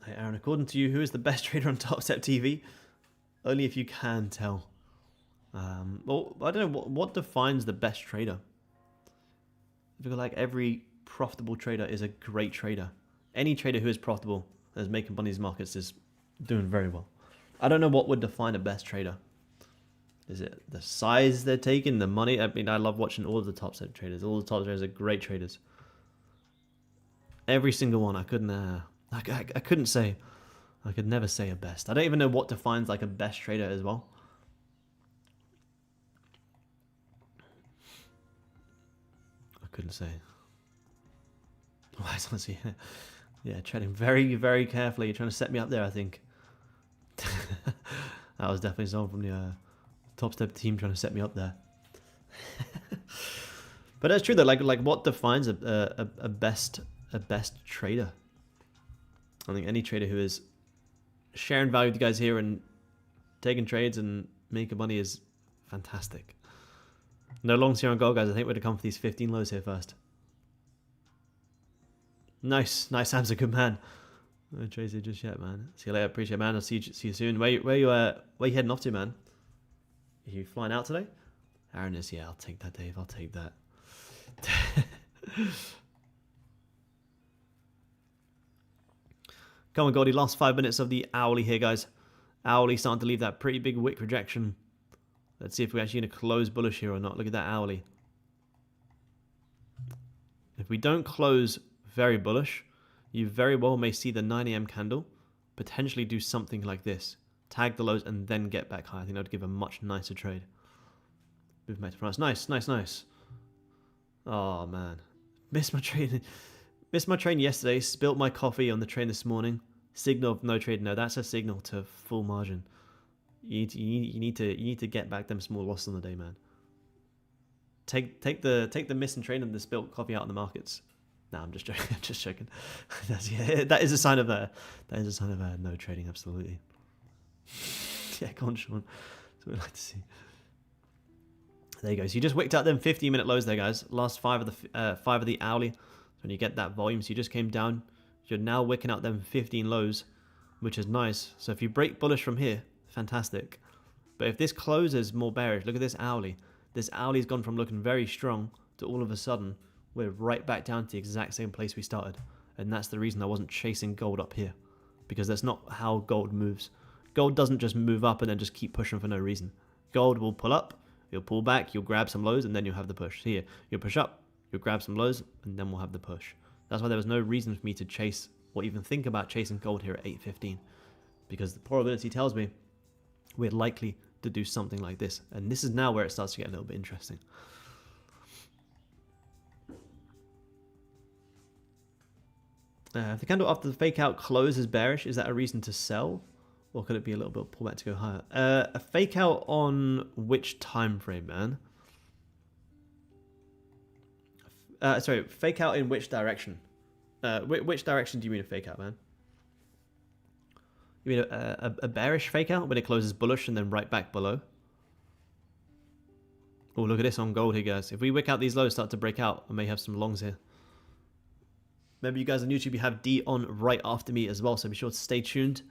Hey, Aaron, according to you, who is the best trader on TopstepTV? Only if you can tell. Well, I don't know, what defines the best trader? I feel like every profitable trader is a great trader. Any trader who is profitable and is making money in these markets is doing very well. I don't know what would define a best trader. Is it the size they're taking, the money? I mean, I love watching all of the Topstep traders. All the top traders are great traders. Every single one. I couldn't say. I could never say a best. I don't even know what defines like a best trader as well. I couldn't say. Why is honestly, yeah, treading very, very carefully. You're trying to set me up there, I think. That was definitely someone from the Topstep team trying to set me up there. But that's true though. Like what defines a best trader? I think any trader who is sharing value with you guys here and taking trades and making money is fantastic. No longs here on gold, guys. I think we're going to come for these 15 lows here first. Nice. Sam's a good man. No trades here just yet, man. See you later. Appreciate it, man. I'll see you soon. Where you heading off to, man? Are you flying out today? Aaron is, yeah, I'll take that, Dave. I'll take that. Come on, Goldie. Last 5 minutes of the hourly here, guys. Hourly starting to leave that pretty big wick rejection. Let's see if we're actually going to close bullish here or not. Look at that hourly. If we don't close very bullish, you very well may see the 9 AM candle potentially do something like this. Tag the lows and then get back high. I think that would give a much nicer trade. Move back to price. Nice. Oh, man. Missed my train yesterday. Spilt my coffee on the train this morning. Signal of no trade. No, that's a signal to full margin. You need to get back them small losses on the day, man. Take the missing train and the spilt coffee out in the markets. No, I'm just joking. I'm just joking. That is a sign of no trading. Absolutely. Yeah, go on, Sean. That's what we'd like to see. There you go. So you just wicked out them 15-minute lows there, guys. Last five of the hourly. So when you get that volume, so you just came down. You're now wicking out them 15 lows, which is nice. So if you break bullish from here, fantastic. But if this closes more bearish, look at this hourly. This hourly's gone from looking very strong to all of a sudden we're right back down to the exact same place we started. And that's the reason I wasn't chasing gold up here, because that's not how gold moves. Gold doesn't just move up and then just keep pushing for no reason. Gold will pull up, you'll pull back, you'll grab some lows, and then you'll have the push. Here, you'll push up, you'll grab some lows, and then we'll have the push. That's why there was no reason for me to chase or even think about chasing gold here at 8.15, because the probability tells me we're likely to do something like this. And this is now where it starts to get a little bit interesting. If the candle after the fake out closes bearish, is that a reason to sell? Or could it be a little bit of pullback to go higher? A fake out on which time frame, man? Sorry, fake out in which direction? Which direction do you mean a fake out, man? You mean a bearish fake out when it closes bullish and then right back below? Oh, look at this on gold here, guys. If we wick out these lows, start to break out, I may have some longs here. Remember, you guys on YouTube, you have D on right after me as well, so be sure to stay tuned,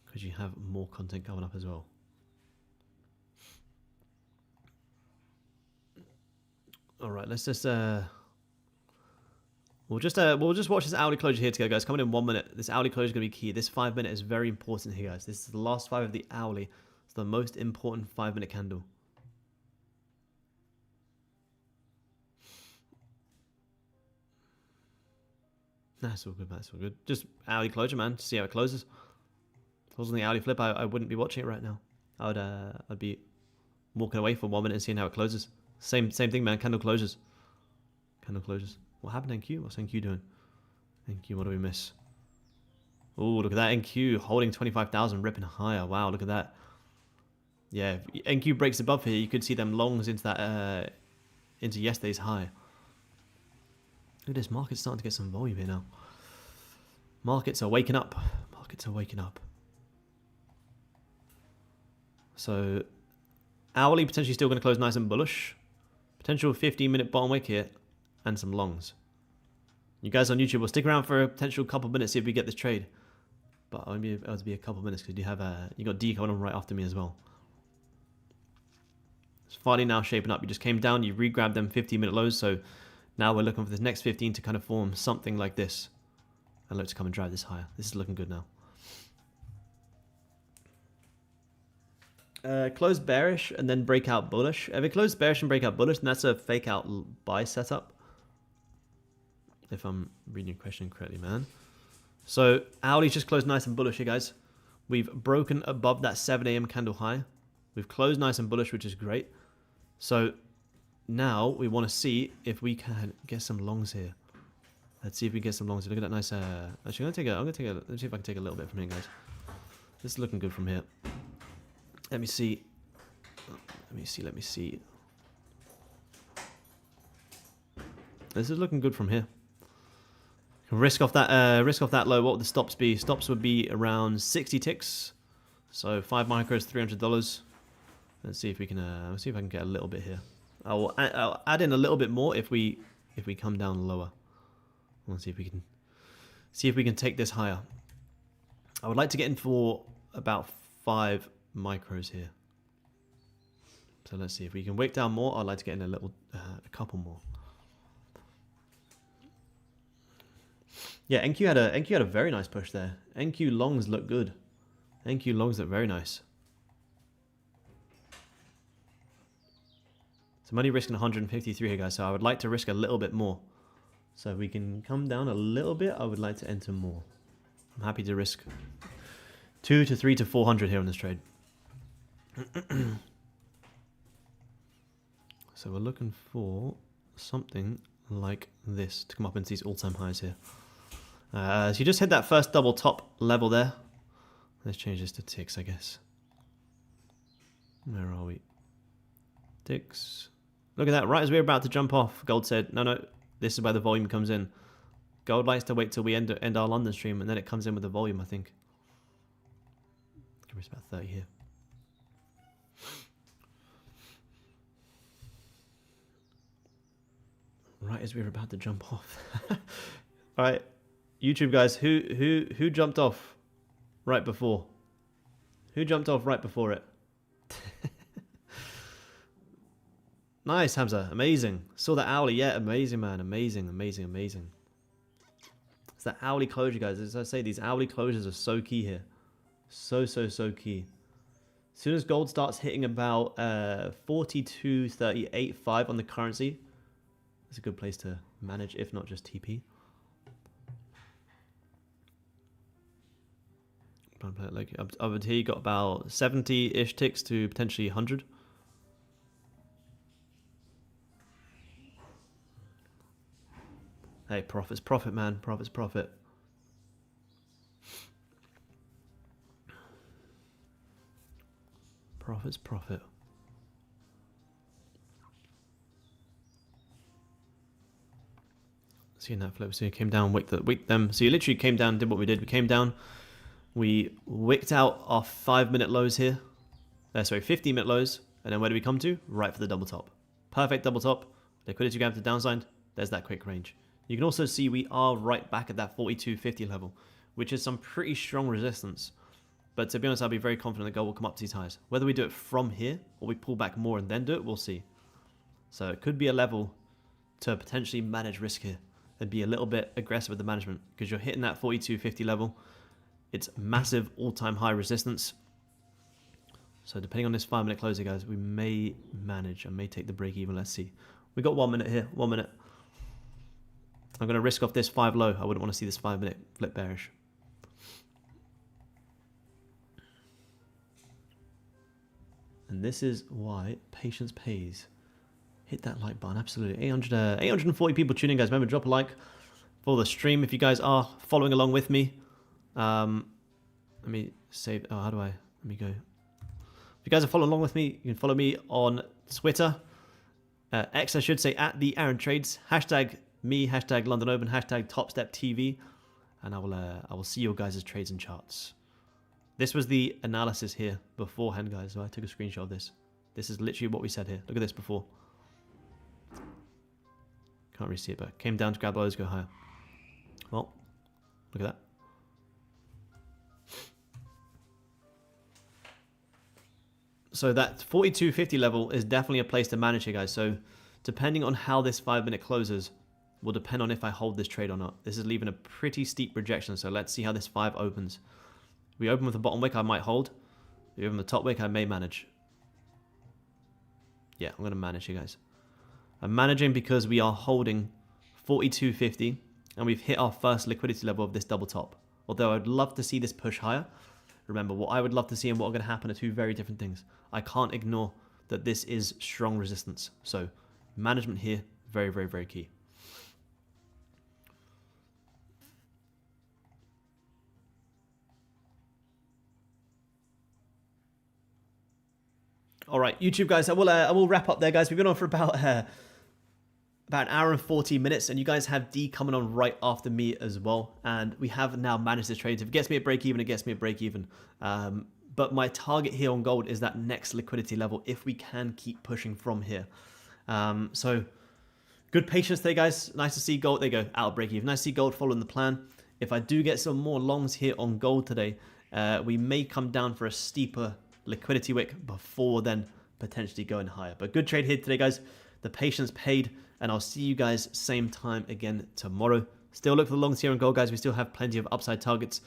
because you have more content coming up as well. All right, let's just we'll just watch this hourly closure here together, guys. Coming in 1 minute. This hourly closure is going to be key. This 5 minute is very important here, guys. This is the last 5 of the hourly. It's the most important 5 minute candle. That's all good, man. That's all good. Just hourly closure, man. See how it closes. If it wasn't the hourly flip, I wouldn't be watching it right now. I'd be walking away for 1 minute and seeing how it closes. Same thing, man. Candle closes. Candle closes. What happened to NQ? What's NQ doing? NQ, what do we miss? Oh, look at that. NQ holding 25,000, ripping higher. Wow, look at that. Yeah, if NQ breaks above here, you could see them longs into that into yesterday's high. Look at this. Market's starting to get some volume here now. Markets are waking up. Markets are waking up. So, hourly potentially still going to close nice and bullish. Potential 15-minute bottom wick here. And some longs. You guys on YouTube will stick around for a potential couple minutes, see if we get this trade. but I won't be able to be a couple minutes because you have you got D coming on right after me as well. It's finally now shaping up. You just came down, you re-grabbed them 15-minute lows, so now we're looking for this next 15 to kind of form something like this. And let's come and drive this higher. This is looking good now. Close bearish and then break out bullish. If it closed bearish and break out bullish, then that's a fake out buy setup. If I'm reading your question correctly, man. So hourly's just closed nice and bullish here, guys. We've broken above that 7 a.m. candle high. We've closed nice and bullish, which is great. So now we want to see if we can get some longs here. Let's see if we get some longs. Look at that nice. Actually, let's see if I can take a little bit from here, guys. This is looking good from here. Let me see. Let me see. This is looking good from here. Risk off that low. What would the stops be? Stops would be around 60 ticks. So 5 micros, $300. Let's see if we can. Let's see if I can get a little bit here. I'll add in a little bit more if we come down lower. Let's see if we can take this higher. I would like to get in for about 5 micros here. So let's see if we can wick down more. I'd like to get in a couple more. Yeah, NQ had a very nice push there. NQ longs look good. NQ longs look very nice. So I'm only risking 153 here, guys. So I would like to risk a little bit more. So if we can come down a little bit, I would like to enter more. I'm happy to risk 2 to 3 to 400 here on this trade. So we're looking for something like this to come up into these all-time highs here. So you just hit that first double top level there. Let's change this to ticks, I guess. Where are we? Ticks. Look at that. Right as we're about to jump off, gold said, no, this is where the volume comes in. Gold likes to wait till we end our London stream, and then it comes in with the volume, I think. Give us about 30 here. Right as we were about to jump off. All right, YouTube guys, who jumped off right before? Who jumped off right before it? Nice, Hamza. Amazing. Saw that hourly. Yeah, amazing, man. Amazing, amazing, amazing. It's that hourly closure, guys. As I say, these hourly closures are so key here. So key. As soon as gold starts hitting about 42.38.5 on the currency, it's a good place to manage, if not just TP. Like over here, you got about 70-ish ticks to potentially 100. Hey, profit's profit, man. Profit's profit. Profit's profit. Seeing that flip, so you came down, wicked them. So you literally came down, did what we did. We came down, we wicked out our 5-minute lows here. Sorry, 15-minute lows, and then where do we come to? Right for the double top. Perfect double top. Liquidity grab to the downside. There's that quick range. You can also see we are right back at that 42.50 level, which is some pretty strong resistance. But to be honest, I'll be very confident that gold will come up to these highs. Whether we do it from here or we pull back more and then do it, we'll see. So it could be a level to potentially manage risk here and be a little bit aggressive with the management, because you're hitting that 42.50 level. It's massive all-time high resistance. So depending on this 5-minute closing, guys, we may manage and may take the break even. Let's see. We got 1 minute here. 1 minute. I'm going to risk off this 5 low. I wouldn't want to see this 5-minute flip bearish. And this is why patience pays. Hit that like button, absolutely. 840 people tuning, guys. Remember, drop a like for the stream if you guys are following along with me. Let me save. Oh, how do I? Let me go. If you guys are following along with me, you can follow me on Twitter, X, I should say, at the Aaron Trades. Hashtag me, hashtag London Open, hashtag TopstepTV, and I will see your guys' trades and charts. This was the analysis here beforehand, guys. So I took a screenshot of this. This is literally what we said here. Look at this before. Can't really see it, but came down to grab lows, go higher. Well, look at that. So that 42.50 level is definitely a place to manage here, guys. So depending on how this 5-minute closes will depend on if I hold this trade or not. This is leaving a pretty steep rejection, so let's see how this 5 opens. If we open with the bottom wick, I might hold. If we open the top wick, I may manage. Yeah, I'm going to manage here, guys. I'm managing because we are holding 42.50 and we've hit our first liquidity level of this double top. Although I'd love to see this push higher. Remember, what I would love to see and what are going to happen are two very different things. I can't ignore that this is strong resistance. So management here, very, very, very key. All right, YouTube guys, I will wrap up there, guys. We've been on for about an hour and 40 minutes, and you guys have D coming on right after me as well. And we have now managed this trade. If it gets me at break even, it gets me at break even. But my target here on gold is that next liquidity level if we can keep pushing from here. So good patience there, guys. Nice to see gold. There you go, out of break even. Nice to see gold following the plan. If I do get some more longs here on gold today, we may come down for a steeper liquidity wick before then potentially going higher. But good trade here today, guys. The patience paid, and I'll see you guys same time again tomorrow. Still look for the longs here on gold, guys. We still have plenty of upside targets,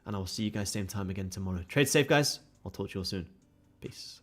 and I will see you guys same time again tomorrow. Trade safe, guys. I'll talk to you all soon. Peace.